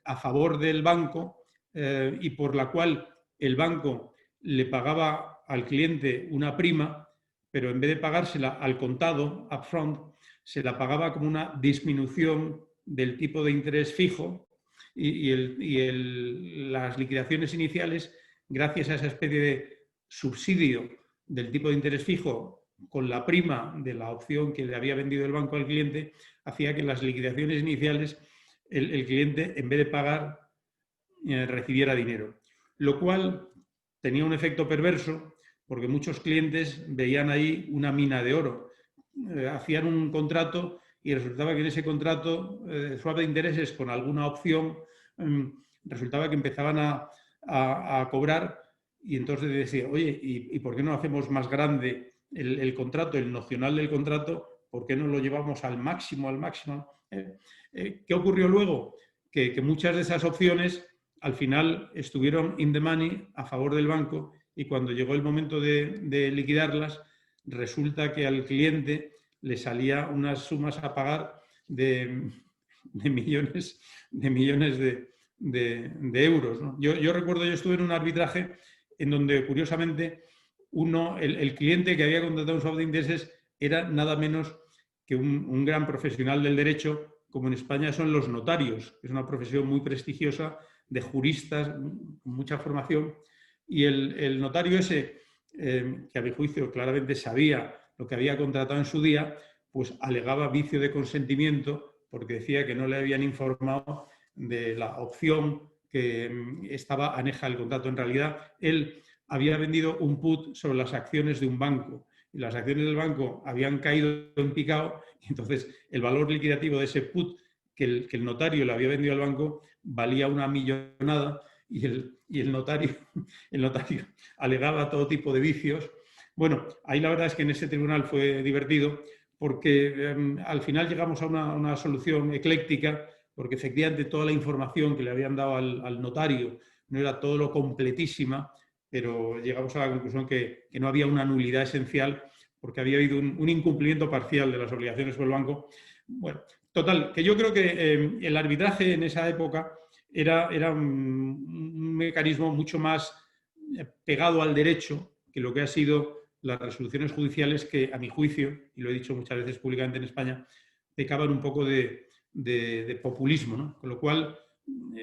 a favor del banco y por la cual el banco le pagaba al cliente una prima, pero en vez de pagársela al contado, upfront, se la pagaba como una disminución del tipo de interés fijo y las liquidaciones iniciales, gracias a esa especie de subsidio del tipo de interés fijo con la prima de la opción que le había vendido el banco al cliente, hacía que en las liquidaciones iniciales el cliente, en vez de pagar, recibiera dinero. Lo cual tenía un efecto perverso, porque muchos clientes veían ahí una mina de oro. Hacían un contrato y resultaba que en ese contrato, swap de intereses con alguna opción, resultaba que empezaban a cobrar, y entonces decía, oye, ¿y por qué no hacemos más grande el contrato, el nocional del contrato? ¿Por qué no lo llevamos al máximo, al máximo? ¿Qué ocurrió luego? Que muchas de esas opciones al final estuvieron in the money, a favor del banco, y cuando llegó el momento de liquidarlas, resulta que al cliente le salía unas sumas a pagar de millones de euros, ¿no? Yo recuerdo, yo estuve en un arbitraje en donde, curiosamente, el cliente que había contratado un swap de intereses era nada menos que un gran profesional del derecho, como en España son los notarios, que es una profesión muy prestigiosa, de juristas, con mucha formación, y el notario ese, que a mi juicio claramente sabía lo que había contratado en su día, pues alegaba vicio de consentimiento porque decía que no le habían informado de la opción que estaba aneja al contrato. En realidad, él había vendido un put sobre las acciones de un banco, y las acciones del banco habían caído en picado, y entonces el valor liquidativo de ese put que el notario le había vendido al banco valía una millonada, y el notario alegaba todo tipo de vicios. Bueno, ahí la verdad es que en ese tribunal fue divertido, porque al final llegamos a una solución ecléctica, porque efectivamente toda la información que le habían dado al notario no era todo lo completísima, pero llegamos a la conclusión que no había una nulidad esencial, porque había habido un incumplimiento parcial de las obligaciones por el banco. Bueno, total, que yo creo que el arbitraje en esa época era un mecanismo mucho más pegado al derecho que lo que ha sido las resoluciones judiciales, que a mi juicio, y lo he dicho muchas veces públicamente en España, pecaban un poco de populismo, ¿no? Con lo cual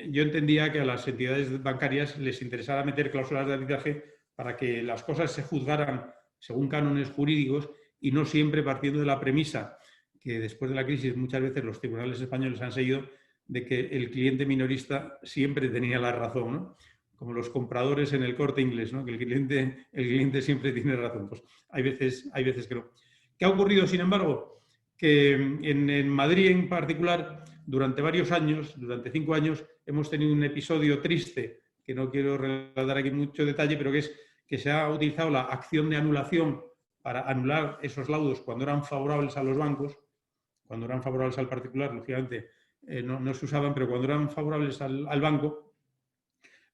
yo entendía que a las entidades bancarias les interesaba meter cláusulas de arbitraje para que las cosas se juzgaran según cánones jurídicos y no siempre partiendo de la premisa que después de la crisis muchas veces los tribunales españoles han seguido, de que el cliente minorista siempre tenía la razón, ¿no? Como los compradores en el Corte Inglés, ¿no? Que el cliente siempre tiene razón. Pues hay veces que no. ¿Qué ha ocurrido, sin embargo? Que en Madrid en particular, durante varios años, durante 5 años, hemos tenido un episodio triste, que no quiero relatar aquí mucho detalle, pero que es que se ha utilizado la acción de anulación para anular esos laudos cuando eran favorables a los bancos. Cuando eran favorables al particular, lógicamente, no se usaban, pero cuando eran favorables al banco,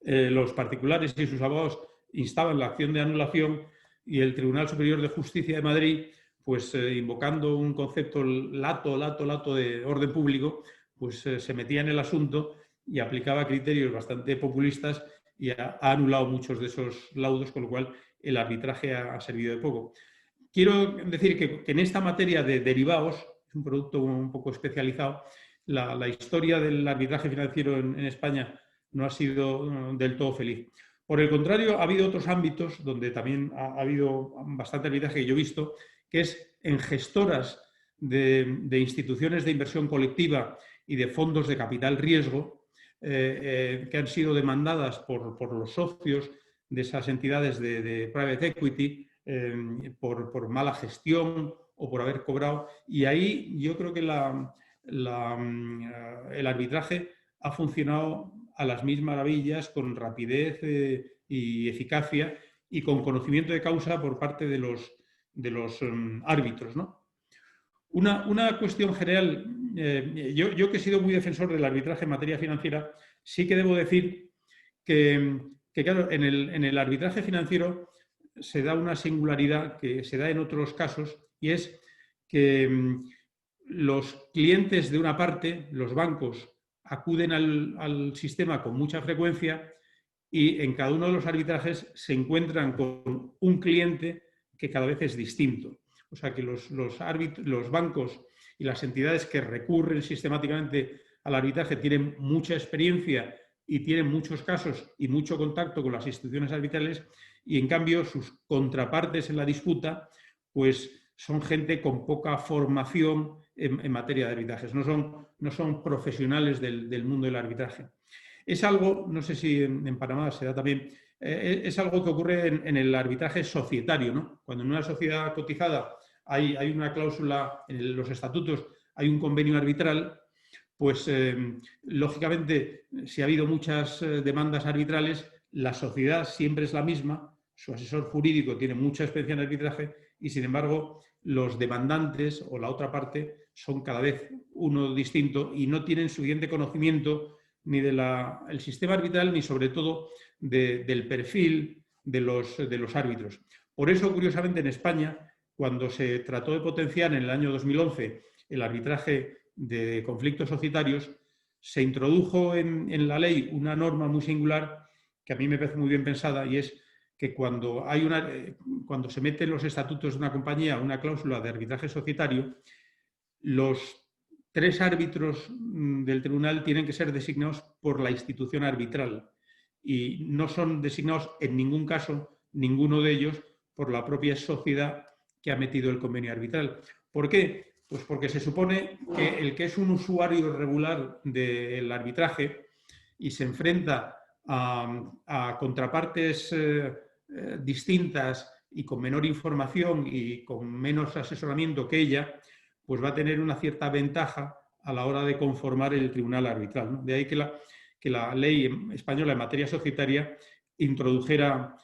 los particulares y sus abogados instaban la acción de anulación, y el Tribunal Superior de Justicia de Madrid, pues invocando un concepto lato de orden público, pues se metía en el asunto y aplicaba criterios bastante populistas y ha anulado muchos de esos laudos, con lo cual el arbitraje ha servido de poco. Quiero decir que en esta materia de derivados, es un producto un poco especializado, la historia del arbitraje financiero en España no ha sido del todo feliz. Por el contrario, ha habido otros ámbitos donde también ha habido bastante arbitraje que yo he visto, que es en gestoras de instituciones de inversión colectiva y de fondos de capital riesgo, que han sido demandadas por los socios de esas entidades de private equity por mala gestión o por haber cobrado. Y ahí yo creo que el arbitraje ha funcionado a las mil maravillas, con rapidez y eficacia y con conocimiento de causa por parte de los árbitros, ¿no? Una cuestión general, yo que he sido muy defensor del arbitraje en materia financiera, sí que debo decir que claro, en el arbitraje financiero se da una singularidad que se da en otros casos, y es que los clientes de una parte, los bancos, acuden al sistema con mucha frecuencia, y en cada uno de los arbitrajes se encuentran con un cliente que cada vez es distinto. O sea que los bancos y las entidades que recurren sistemáticamente al arbitraje tienen mucha experiencia y tienen muchos casos y mucho contacto con las instituciones arbitrales, y en cambio sus contrapartes en la disputa pues son gente con poca formación en materia de arbitrajes, no son profesionales del mundo del arbitraje. Es algo, no sé si en Panamá se da también, es algo que ocurre en el arbitraje societario, ¿no? Cuando en una sociedad cotizada hay una cláusula, en los estatutos hay un convenio arbitral, pues lógicamente, si ha habido muchas demandas arbitrales, la sociedad siempre es la misma, su asesor jurídico tiene mucha experiencia en arbitraje y, sin embargo, los demandantes o la otra parte son cada vez uno distinto y no tienen suficiente conocimiento ni del sistema arbitral ni, sobre todo, del perfil de los árbitros. Por eso, curiosamente, en España, cuando se trató de potenciar en el año 2011 el arbitraje de conflictos societarios, se introdujo en la ley una norma muy singular que a mí me parece muy bien pensada, y es que cuando se mete en los estatutos de una compañía una cláusula de arbitraje societario, los 3 árbitros del tribunal tienen que ser designados por la institución arbitral y no son designados en ningún caso, ninguno de ellos, por la propia sociedad que ha metido el convenio arbitral. ¿Por qué? Pues porque se supone que el que es un usuario regular del arbitraje y se enfrenta a contrapartes distintas y con menor información y con menos asesoramiento que ella, pues va a tener una cierta ventaja a la hora de conformar el tribunal arbitral, ¿no? De ahí que la ley española en materia societaria introdujera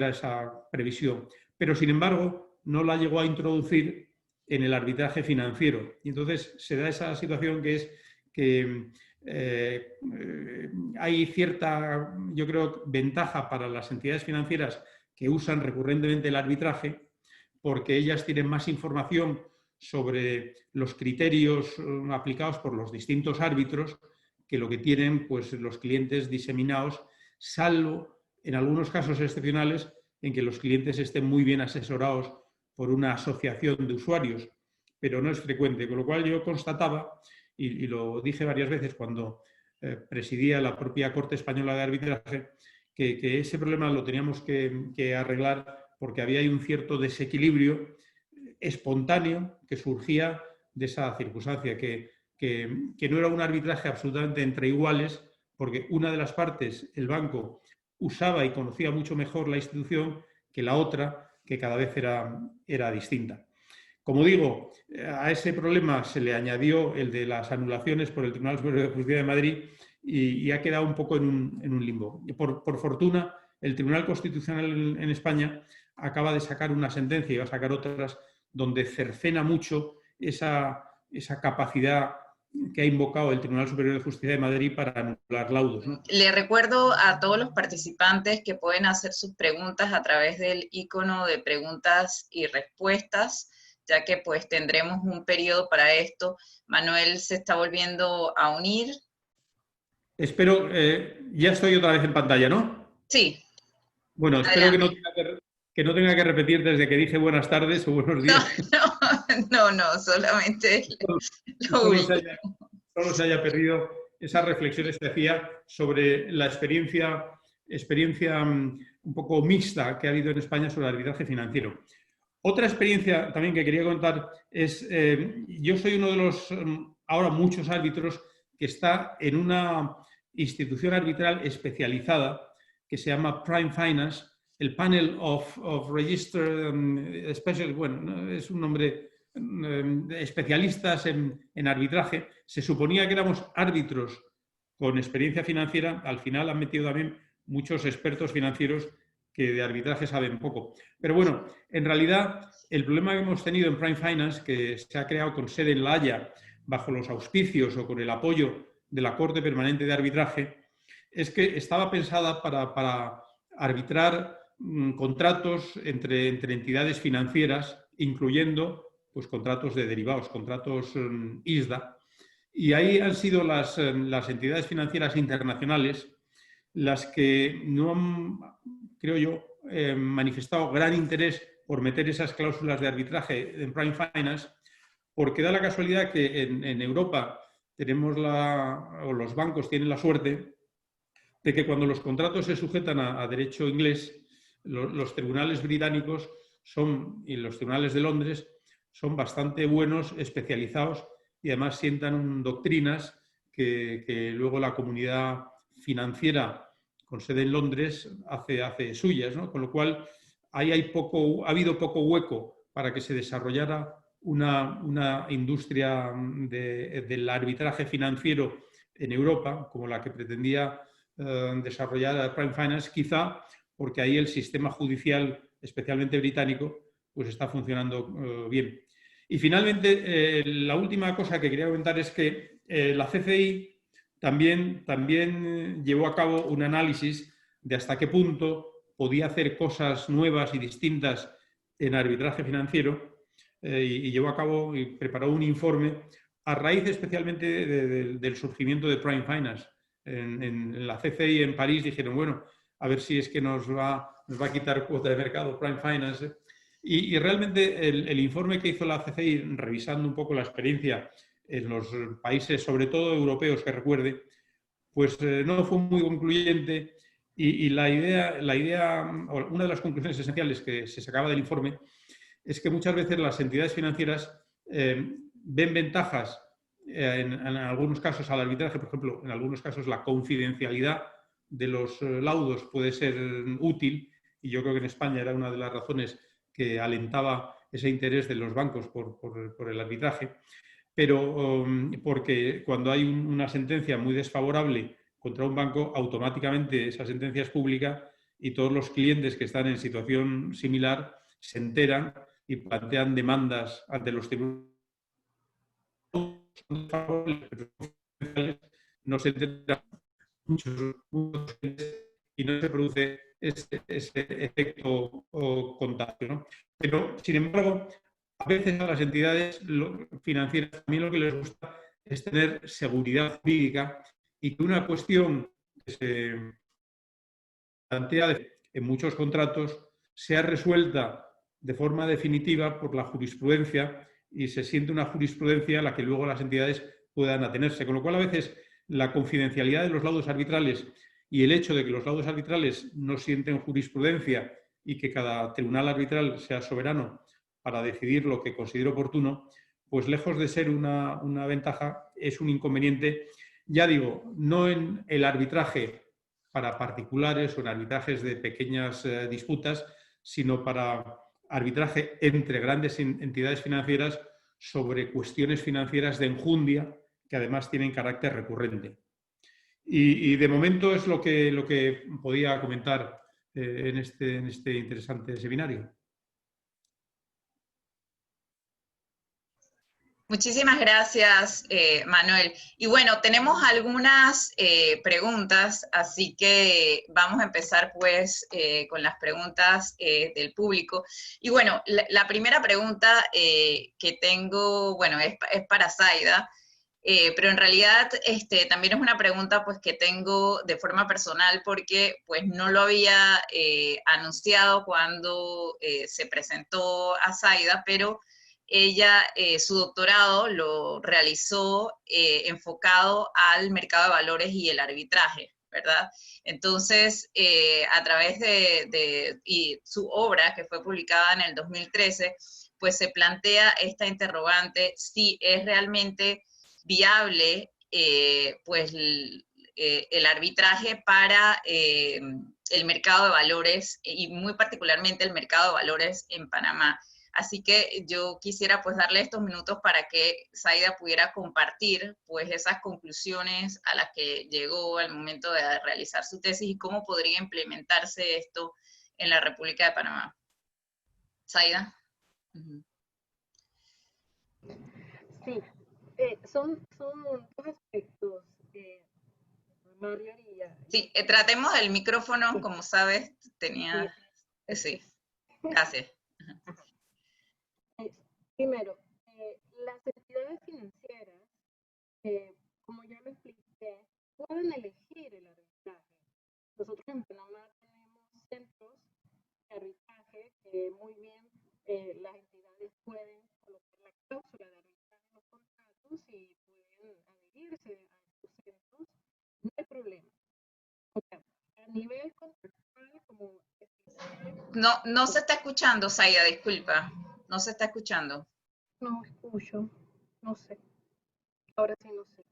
esa previsión. Pero, sin embargo, no la llegó a introducir en el arbitraje financiero. Y entonces se da esa situación que es que hay cierta, yo creo, ventaja para las entidades financieras que usan recurrentemente el arbitraje, porque ellas tienen más información sobre los criterios aplicados por los distintos árbitros que lo que tienen, pues, los clientes diseminados, salvo en algunos casos excepcionales en que los clientes estén muy bien asesorados por una asociación de usuarios, pero no es frecuente. Con lo cual yo constataba, y lo dije varias veces cuando presidía la propia Corte Española de Arbitraje, que ese problema lo teníamos que arreglar porque había ahí un cierto desequilibrio espontáneo que surgía de esa circunstancia, que no era un arbitraje absolutamente entre iguales, porque una de las partes, el banco, usaba y conocía mucho mejor la institución que la otra, que cada vez era distinta. Como digo, a ese problema se le añadió el de las anulaciones por el Tribunal Superior de Justicia de Madrid y ha quedado un poco en un limbo. Y por fortuna, el Tribunal Constitucional en España acaba de sacar una sentencia y va a sacar otras donde cercena mucho esa capacidad que ha invocado el Tribunal Superior de Justicia de Madrid para anular laudos, ¿no? Le recuerdo a todos los participantes que pueden hacer sus preguntas a través del icono de preguntas y respuestas, ya que pues tendremos un periodo para esto. Manuel se está volviendo a unir. Espero, ya estoy otra vez en pantalla, ¿no? Sí. Bueno, espero que no tenga que repetir desde que dije buenas tardes o buenos días. No, solamente solo se haya perdido esas reflexiones que hacía sobre la experiencia un poco mixta que ha habido en España sobre el arbitraje financiero. Otra experiencia también que quería contar es, yo soy uno de los, ahora muchos árbitros, que está en una institución arbitral especializada que se llama Prime Finance, el Panel of Registered Special, bueno, es un nombre, especialistas en arbitraje. Se suponía que éramos árbitros con experiencia financiera, al final han metido también muchos expertos financieros que de arbitraje saben poco. Pero bueno, en realidad el problema que hemos tenido en Prime Finance, que se ha creado con sede en La Haya, bajo los auspicios o con el apoyo de la Corte Permanente de Arbitraje, es que estaba pensada para arbitrar contratos entre entidades financieras, incluyendo pues, contratos de derivados, contratos ISDA. Y ahí han sido las entidades financieras internacionales las que no han, creo yo, manifestado gran interés por meter esas cláusulas de arbitraje en Prime Finance, porque da la casualidad que en Europa tenemos o los bancos tienen la suerte de que cuando los contratos se sujetan a derecho inglés, los tribunales británicos y los tribunales de Londres son bastante buenos, especializados y además sientan doctrinas que luego la comunidad financiera con sede en Londres, hace suyas, ¿no? Con lo cual ahí ha habido poco hueco para que se desarrollara una industria del arbitraje financiero en Europa, como la que pretendía desarrollar Prime Finance, quizá porque ahí el sistema judicial, especialmente británico, pues está funcionando bien. Y finalmente, la última cosa que quería comentar es que la CCI también llevó a cabo un análisis de hasta qué punto podía hacer cosas nuevas y distintas en arbitraje financiero y llevó a cabo y preparó un informe a raíz especialmente del surgimiento de Prime Finance. En la CCI en París dijeron, bueno, a ver si es que nos va a quitar cuota de mercado Prime Finance. Y realmente el informe que hizo la CCI, revisando un poco la experiencia en los países, sobre todo europeos, que recuerde, pues no fue muy concluyente y la idea, una de las conclusiones esenciales que se sacaba del informe es que muchas veces las entidades financieras ven ventajas en algunos casos al arbitraje, por ejemplo, en algunos casos la confidencialidad de los laudos puede ser útil y yo creo que en España era una de las razones que alentaba ese interés de los bancos por el arbitraje, pero porque cuando hay una sentencia muy desfavorable contra un banco, automáticamente esa sentencia es pública y todos los clientes que están en situación similar se enteran y plantean demandas ante los tribunales. No se enteran muchos y no se produce ese efecto o contagio, ¿no? Pero, sin embargo, a veces a las entidades financieras también lo que les gusta es tener seguridad jurídica y que una cuestión que se plantea en muchos contratos sea resuelta de forma definitiva por la jurisprudencia y se siente una jurisprudencia a la que luego las entidades puedan atenerse. Con lo cual, a veces, la confidencialidad de los laudos arbitrales y el hecho de que los laudos arbitrales no sienten jurisprudencia y que cada tribunal arbitral sea soberano para decidir lo que considere oportuno, pues lejos de ser una ventaja, es un inconveniente, ya digo, no en el arbitraje para particulares o en arbitrajes de pequeñas disputas, sino para arbitraje entre grandes entidades financieras sobre cuestiones financieras de enjundia que además tienen carácter recurrente. Y de momento es lo que podía comentar en este interesante seminario. Muchísimas gracias, Manuel. Y bueno, tenemos algunas preguntas, así que vamos a empezar pues con las preguntas del público. Y bueno, la primera pregunta que tengo, bueno, es para Zaida, pero en realidad también es una pregunta pues que tengo de forma personal porque pues no lo había anunciado cuando se presentó a Zaida, pero ella su doctorado lo realizó enfocado al mercado de valores y el arbitraje, ¿verdad? Entonces, a través y su obra, que fue publicada en el 2013, pues se plantea esta interrogante si es realmente viable pues el arbitraje para el mercado de valores y muy particularmente el mercado de valores en Panamá. Así que yo quisiera pues darle estos minutos para que Zaida pudiera compartir pues esas conclusiones a las que llegó al momento de realizar su tesis y cómo podría implementarse esto en la República de Panamá. Zaida. Sí, son dos aspectos, Marjorie. Sí, tratemos el micrófono, como sabes, tenía... Sí, gracias. Primero, las entidades financieras, como ya lo expliqué, pueden elegir el arbitraje. Nosotros en Panamá tenemos centros de arbitraje que muy bien las entidades pueden colocar la cláusula de arbitraje en los contratos y pueden adherirse a estos centros. No hay problema. O sea, a nivel contractual, como... No se está escuchando, Zaida, disculpa. No se está escuchando. No escucho, no sé. Ahora sí no sé.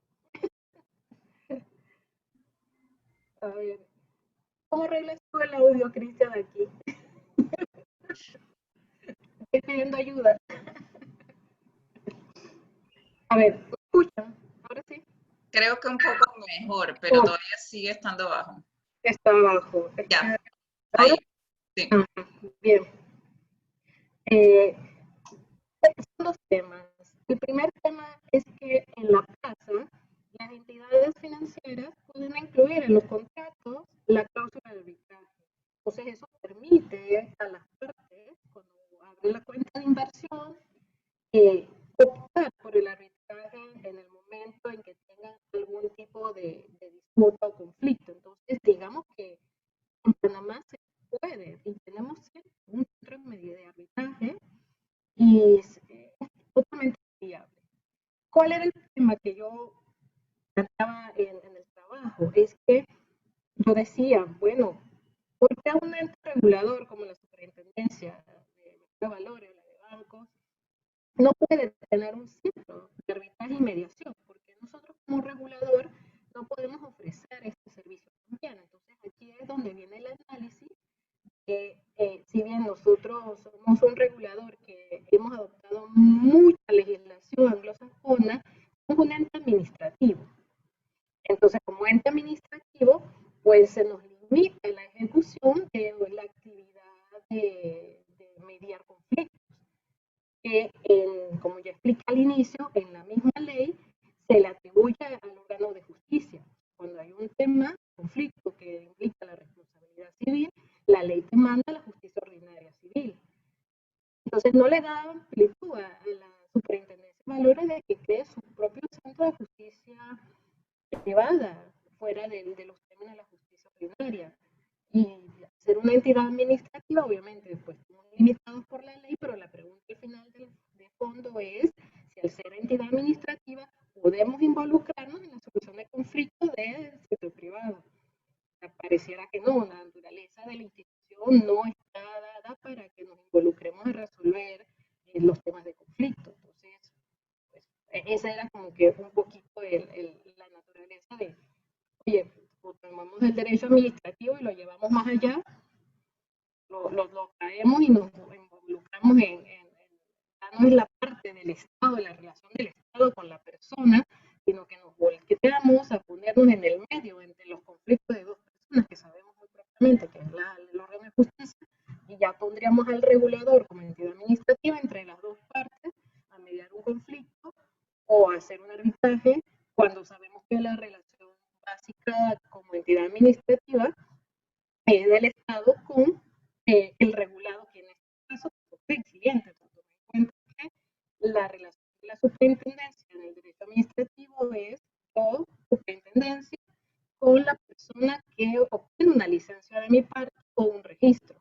A ver, ¿Cómo arreglas tú el audio, Cristian, aquí? Estoy pidiendo ayuda. A ver, ¿me escuchan? Ahora sí. Creo que un poco mejor, pero todavía sigue estando bajo. Está abajo. Ya, ¿Ahora? ahí. Sí. Bien. Son dos temas. El primer tema es que en la plaza las entidades financieras pueden incluir en los contratos la cláusula de arbitraje. Entonces eso permite a las partes, cuando abren la cuenta de inversión, optar por el arbitraje en el momento en que tengan algún tipo de disputa o conflicto. Entonces, digamos que en Panamá se puede y tenemos un centro de arbitraje y es totalmente viable. ¿Cuál era el tema que yo trataba en el trabajo? Es que yo decía, bueno, ¿por qué un ente regulador como la Superintendencia de Valores o la de Bancos no puede tener un centro de arbitraje y mediación? Porque nosotros como regulador no podemos ofrecer este servicio también. Entonces aquí es donde viene el análisis que si bien nosotros somos un regulador que hemos adoptado mucha legislación anglosajona, somos un ente administrativo. Entonces, como ente administrativo, pues se nos limita la ejecución de la actividad de mediar conflictos, que como ya expliqué al inicio, en la misma ley se le atribuye al órgano de justicia. Cuando hay un tema, conflicto que implica la responsabilidad civil, la ley te manda a la justicia ordinaria civil. Entonces no le da amplitud a la Superintendencia de Valores de que cree su propio centro de justicia privada, fuera de los términos de la justicia ordinaria. Y ser una entidad administrativa, obviamente, pues estamos limitados por la ley, pero la pregunta al final de fondo es si al ser entidad administrativa podemos involucrarnos en la solución de conflictos del sector privado. Pareciera que no, la naturaleza de la institución no está dada para que nos involucremos a resolver los temas de conflicto. Entonces, pues, esa era como que un poquito la naturaleza de, oye, pues, tomamos el derecho administrativo y lo llevamos más allá, lo traemos y nos involucramos no es la parte del Estado, la relación del Estado con la persona, sino que nos volteamos a ponernos en el medio entre los conflictos de dos personas que sabemos muy propiamente que es el órgano de justicia, y ya pondríamos al regulador como entidad administrativa entre las dos partes a mediar un conflicto o a hacer un arbitraje cuando sabemos que la relación básica como entidad administrativa es del Estado con el regulado, que en este caso es el cliente. La relación de la superintendencia en el derecho administrativo es o superintendencia con la persona que obtiene una licencia de mi parte o un registro.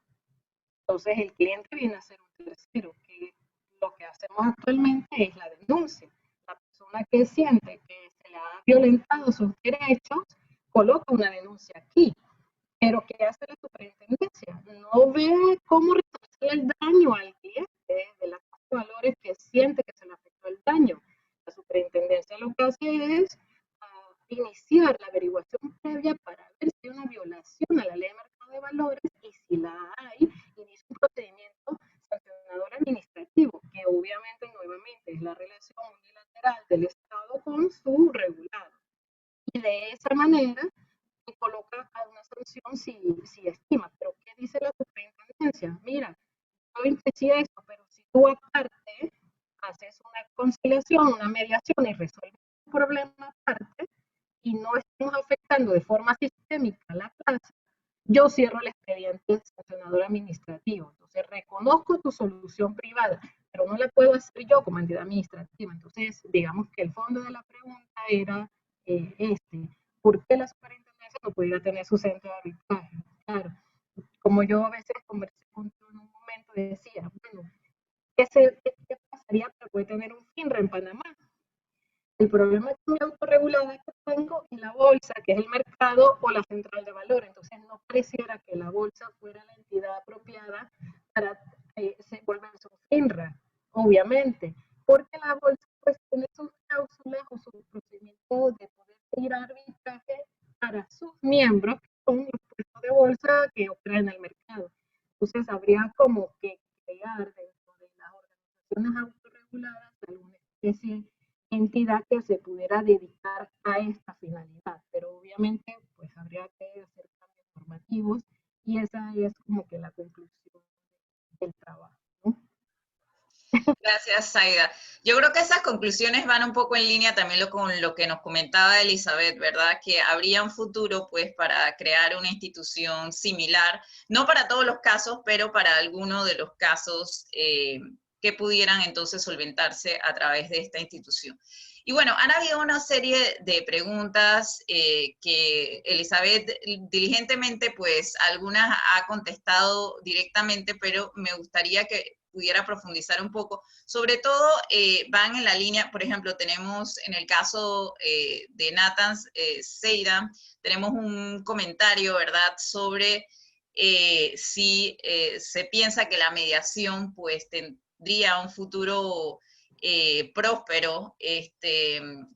Entonces el cliente viene a ser un tercero, que lo que hacemos actualmente es la denuncia. La persona que siente que se le ha violentado sus derechos coloca una denuncia aquí. Pero ¿qué hace la superintendencia? No ve cómo resarcir el daño al cliente de la tasa de valores que siente que se le afectó el daño. La superintendencia lo que hace es iniciar la averiguación previa para ver si hay una violación a la ley de mercado de valores y si la hay, inicia un procedimiento sancionador administrativo, que obviamente nuevamente es la relación unilateral del Estado con su regulado. Y de esa manera coloca a una sanción si estima. Pero ¿qué dice la superintendencia? Mira, yo impedí esto, pero si tú aparte haces una conciliación, una mediación y resuelves un problema aparte y no estamos afectando de forma sistémica a la plaza, yo cierro el expediente sancionador administrativo. Entonces reconozco tu solución privada, pero no la puedo hacer yo como entidad administrativa. Entonces, digamos que el fondo de la pregunta era ¿por qué la superintendencia no pudiera tener su centro de arbitraje? Claro, como yo a veces conversé contigo en un momento y decía, bueno, ¿qué pasaría para poder tener un FINRA en Panamá? El problema es que mi autorregulada que tengo es la bolsa, que es el mercado o la central de valor. Entonces no pareciera que la bolsa fuera la entidad apropiada para volverse un FINRA, obviamente, porque la bolsa pues tiene sus cláusulas o sus procedimientos de poder ir a arbitraje para sus miembros, que son los puestos de bolsa entidad que se pudiera dedicar a esta finalidad, pero obviamente pues habría que hacer cambios normativos y esa es como que la conclusión del trabajo, ¿no? Gracias, Zaida. Yo creo que esas conclusiones van un poco en línea también con lo que nos comentaba Elizabeth, ¿verdad? Que habría un futuro, pues, para crear una institución similar, no para todos los casos, pero para algunos de los casos que pudieran entonces solventarse a través de esta institución. Y bueno, han habido una serie de preguntas que Elizabeth diligentemente, pues, algunas ha contestado directamente, pero me gustaría que pudiera profundizar un poco. Sobre todo van en la línea, por ejemplo, tenemos en el caso de Nathan Seida, tenemos un comentario, ¿verdad?, sobre si se piensa que la mediación pues tendría un futuro próspero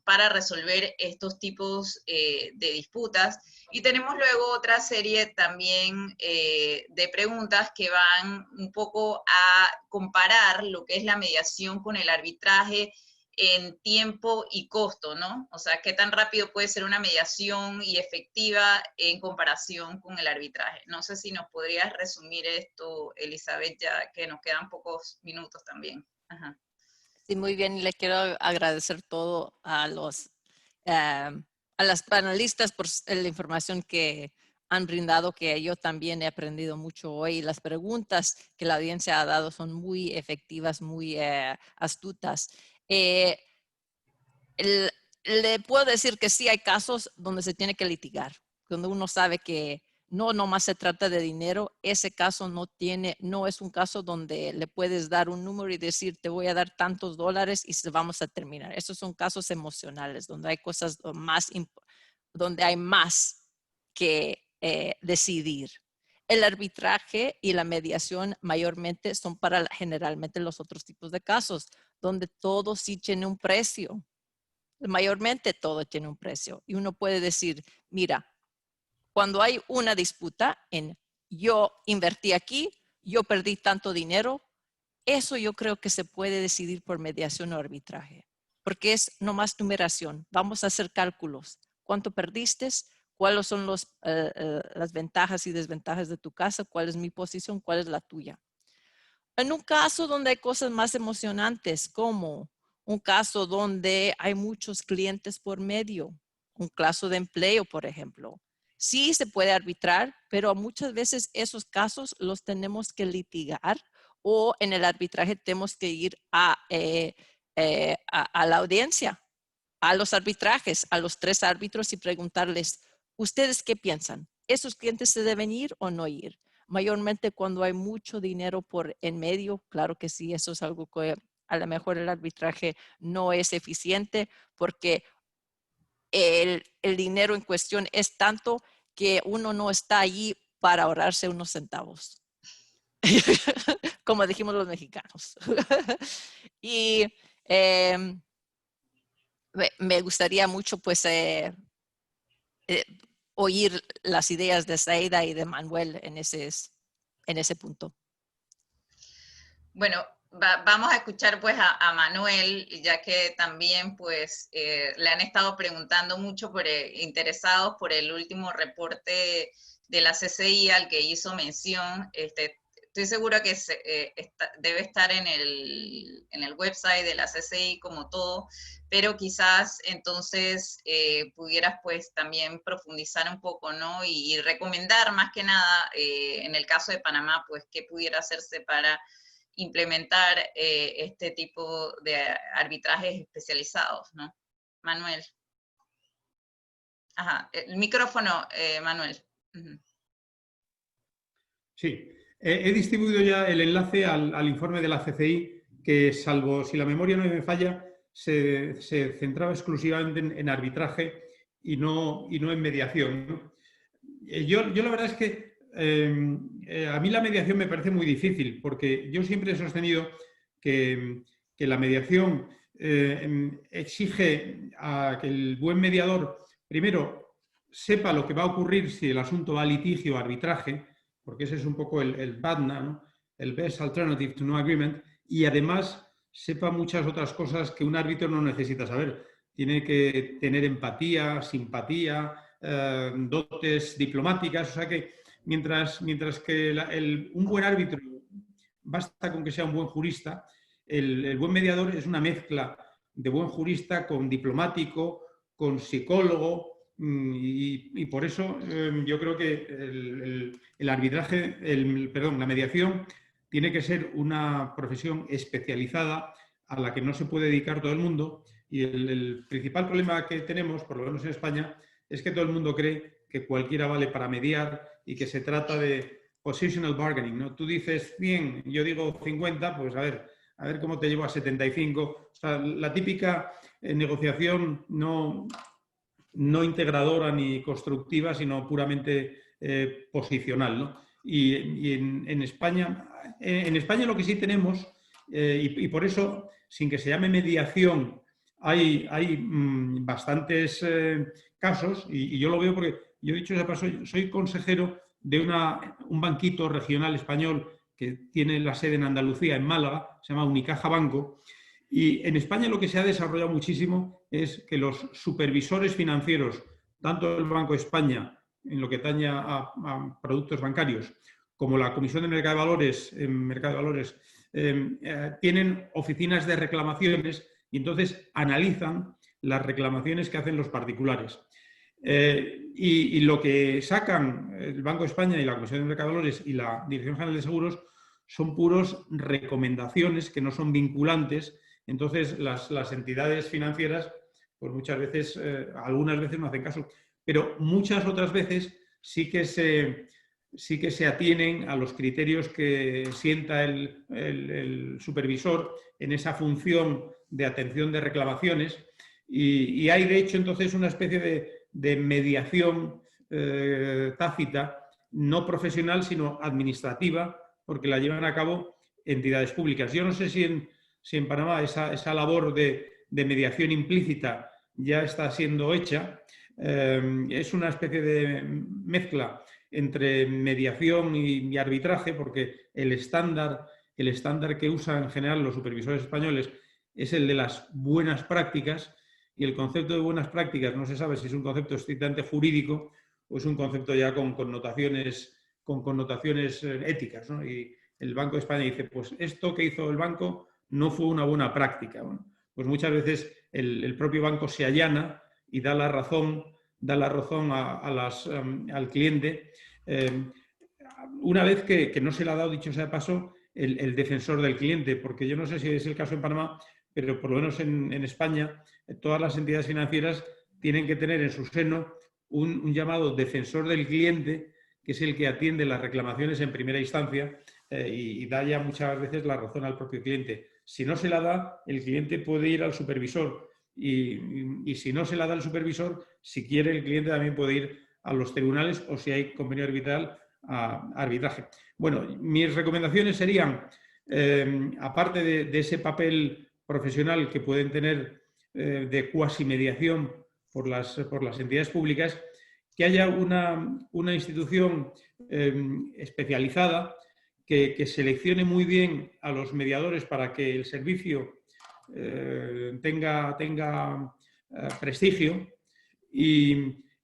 para resolver estos tipos de disputas. Y tenemos luego otra serie también de preguntas que van un poco a comparar lo que es la mediación con el arbitraje en tiempo y costo, ¿no? O sea, qué tan rápido puede ser una mediación y efectiva en comparación con el arbitraje. No sé si nos podrías resumir esto, Elizabeth, ya que nos quedan pocos minutos también. Ajá. Sí, muy bien. Y le quiero agradecer todo a las panelistas por la información que han brindado, que yo también he aprendido mucho hoy. Las preguntas que la audiencia ha dado son muy efectivas, muy astutas. Le puedo decir que sí hay casos donde se tiene que litigar, donde uno sabe que no nomás se trata de dinero. Ese caso no es un caso donde le puedes dar un número y decir te voy a dar tantos dólares y se vamos a terminar. Esos son casos emocionales, donde hay cosas donde hay más que decidir. El arbitraje y la mediación mayormente son para generalmente los otros tipos de casos, donde todo sí tiene un precio. Mayormente todo tiene un precio y uno puede decir, mira, cuando hay una disputa en yo invertí aquí, yo perdí tanto dinero, eso yo creo que se puede decidir por mediación o arbitraje, porque es nomás numeración. Vamos a hacer cálculos. ¿Cuánto perdiste? ¿Cuáles son las ventajas y desventajas de tu casa? ¿Cuál es mi posición? ¿Cuál es la tuya? En un caso donde hay cosas más emocionantes, como un caso donde hay muchos clientes por medio, un caso de empleo, por ejemplo, sí se puede arbitrar, pero muchas veces esos casos los tenemos que litigar o en el arbitraje tenemos que ir a la audiencia, a los arbitrajes, a los 3 árbitros y preguntarles, ¿ustedes qué piensan? ¿Esos clientes se deben ir o no ir? Mayormente cuando hay mucho dinero por en medio, claro que sí, eso es algo que a lo mejor el arbitraje no es eficiente porque el dinero en cuestión es tanto que uno no está allí para ahorrarse unos centavos, como dijimos los mexicanos. Y me gustaría mucho pues oír las ideas de Zaida y de Manuel en ese punto. Bueno, vamos a escuchar pues a Manuel, ya que también pues le han estado preguntando mucho interesados por el último reporte de la CCI al que hizo mención. Estoy segura que debe estar en el website de la CCI como todo, pero quizás entonces pudieras pues también profundizar un poco, ¿no? Y recomendar más que nada, en el caso de Panamá, pues qué pudiera hacerse para implementar este tipo de arbitrajes especializados, ¿no? Manuel. Ajá, el micrófono, Manuel. Uh-huh. Sí, he distribuido ya el enlace al informe de la CCI, que salvo si la memoria no me falla, se centraba exclusivamente en arbitraje y no en mediación, ¿no? Yo la verdad es que a mí la mediación me parece muy difícil, porque yo siempre he sostenido que la mediación exige a que el buen mediador, primero, sepa lo que va a ocurrir si el asunto va a litigio o arbitraje, porque ese es un poco el BATNA, ¿no? El Best Alternative to No Agreement, y además sepa muchas otras cosas que un árbitro no necesita saber. Tiene que tener empatía, simpatía, dotes diplomáticas. O sea que mientras que un buen árbitro basta con que sea un buen jurista, el buen mediador es una mezcla de buen jurista con diplomático, con psicólogo, y por eso yo creo que el arbitraje, la mediación tiene que ser una profesión especializada a la que no se puede dedicar todo el mundo. Y el principal problema que tenemos, por lo menos en España, es que todo el mundo cree que cualquiera vale para mediar y que se trata de positional bargaining, ¿no? Tú dices 100, yo digo 50, pues a ver cómo te llevo a 75. O sea, la típica negociación no integradora ni constructiva, sino puramente posicional, ¿no? Y en España lo que sí tenemos, y por eso, sin que se llame mediación, hay bastantes casos, y yo lo veo porque yo he dicho ese paso, soy consejero de un banquito regional español que tiene la sede en Andalucía, en Málaga, se llama Unicaja Banco. Y en España lo que se ha desarrollado muchísimo es que los supervisores financieros, tanto el Banco de España, en lo que atañe a productos bancarios, como la Comisión de Mercado de Valores, tienen oficinas de reclamaciones y entonces analizan las reclamaciones que hacen los particulares. Y lo que sacan el Banco de España y la Comisión de Mercado de Valores y la Dirección General de Seguros son puros recomendaciones que no son vinculantes. Entonces, las entidades financieras, pues muchas veces, algunas veces no hacen caso, pero muchas otras veces sí que se atienen a los criterios que sienta el supervisor en esa función de atención de reclamaciones. Y hay, de hecho, entonces una especie de mediación tácita, no profesional, sino administrativa, porque la llevan a cabo entidades públicas. Yo no sé si en Panamá esa labor de mediación implícita ya está siendo hecha. Es una especie de mezcla entre mediación y arbitraje, porque el estándar que usan en general los supervisores españoles es el de las buenas prácticas, y el concepto de buenas prácticas no se sabe si es un concepto estrictamente jurídico o es un concepto ya con connotaciones éticas, ¿no? Y el Banco de España dice, pues esto que hizo el banco no fue una buena práctica. Bueno, pues muchas veces el propio banco se allana y da la razón al cliente, una vez que no se le ha dado, dicho sea de paso, el defensor del cliente, porque yo no sé si es el caso en Panamá, pero por lo menos en España todas las entidades financieras tienen que tener en su seno un llamado defensor del cliente, que es el que atiende las reclamaciones en primera instancia y da ya muchas veces la razón al propio cliente. Si no se la da, el cliente puede ir al supervisor y si no se la da al supervisor, si quiere, el cliente también puede ir a los tribunales o, si hay convenio arbitral, a arbitraje. Bueno, mis recomendaciones serían, aparte de ese papel profesional que pueden tener de cuasimediación por las entidades públicas, que haya una institución especializada que seleccione muy bien a los mediadores para que el servicio tenga prestigio. Y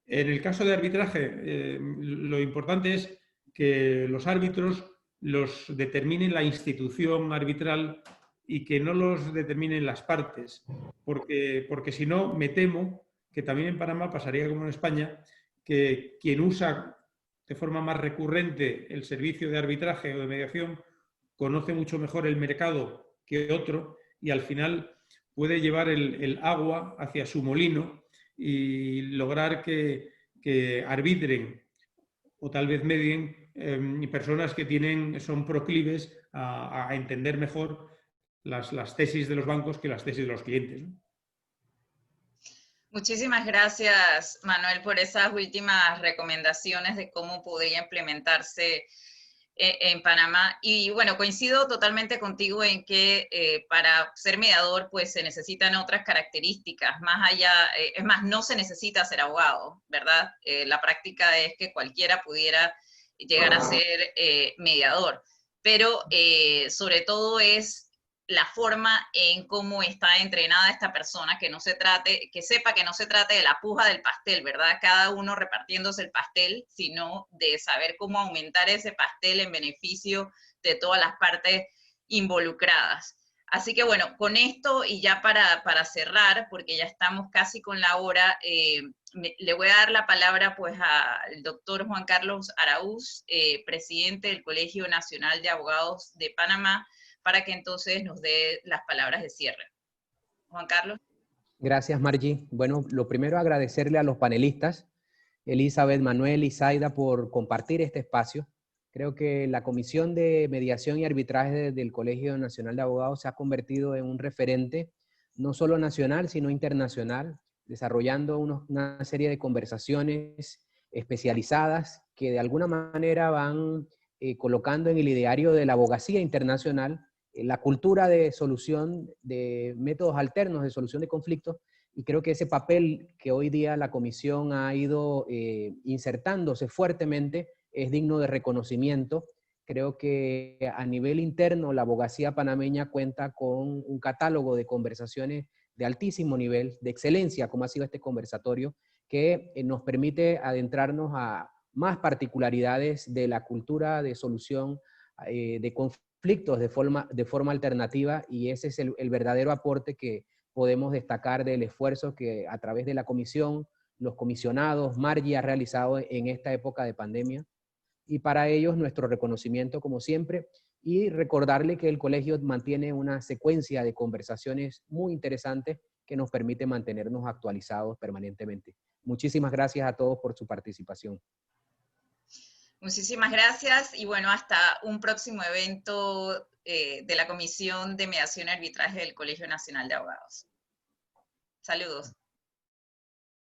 en el caso de arbitraje, lo importante es que los árbitros los determine la institución arbitral y que no los determinen las partes, porque si no, me temo que también en Panamá pasaría como en España, que quien usa de forma más recurrente el servicio de arbitraje o de mediación conoce mucho mejor el mercado que otro y al final puede llevar el agua hacia su molino y lograr que arbitren o tal vez medien personas que son proclives a entender mejor las tesis de los bancos que las tesis de los clientes, ¿no? Muchísimas gracias, Manuel, por esas últimas recomendaciones de cómo podría implementarse en Panamá. Y bueno, coincido totalmente contigo en que para ser mediador pues se necesitan otras características, más allá, es más, no se necesita ser abogado, ¿verdad? La práctica es que cualquiera pudiera llegar a ser mediador, pero sobre todo es la forma en cómo está entrenada esta persona, que sepa que no se trate de la puja del pastel, ¿verdad? Cada uno repartiéndose el pastel, sino de saber cómo aumentar ese pastel en beneficio de todas las partes involucradas. Así que bueno, con esto y ya para cerrar, porque ya estamos casi con la hora, le voy a dar la palabra pues al doctor Juan Carlos Araúz, presidente del Colegio Nacional de Abogados de Panamá, para que entonces nos dé las palabras de cierre. Juan Carlos. Gracias, Margie. Bueno, lo primero agradecerle a los panelistas, Elizabeth, Manuel y Zaida, por compartir este espacio. Creo que la Comisión de Mediación y Arbitraje del Colegio Nacional de Abogados se ha convertido en un referente, no solo nacional, sino internacional, desarrollando una serie de conversaciones especializadas que de alguna manera van colocando en el ideario de la abogacía internacional la cultura de solución de métodos alternos de solución de conflictos, y creo que ese papel que hoy día la Comisión ha ido insertándose fuertemente es digno de reconocimiento. Creo que a nivel interno la abogacía panameña cuenta con un catálogo de conversaciones de altísimo nivel, de excelencia, como ha sido este conversatorio, que nos permite adentrarnos a más particularidades de la cultura de solución de conflictos de forma alternativa, y ese es el verdadero aporte que podemos destacar del esfuerzo que a través de la comisión, los comisionados, Margie ha realizado en esta época de pandemia, y para ellos nuestro reconocimiento como siempre, y recordarle que el colegio mantiene una secuencia de conversaciones muy interesantes que nos permite mantenernos actualizados permanentemente. Muchísimas gracias a todos por su participación. Muchísimas gracias y bueno, hasta un próximo evento de la Comisión de Mediación y Arbitraje del Colegio Nacional de Abogados. Saludos.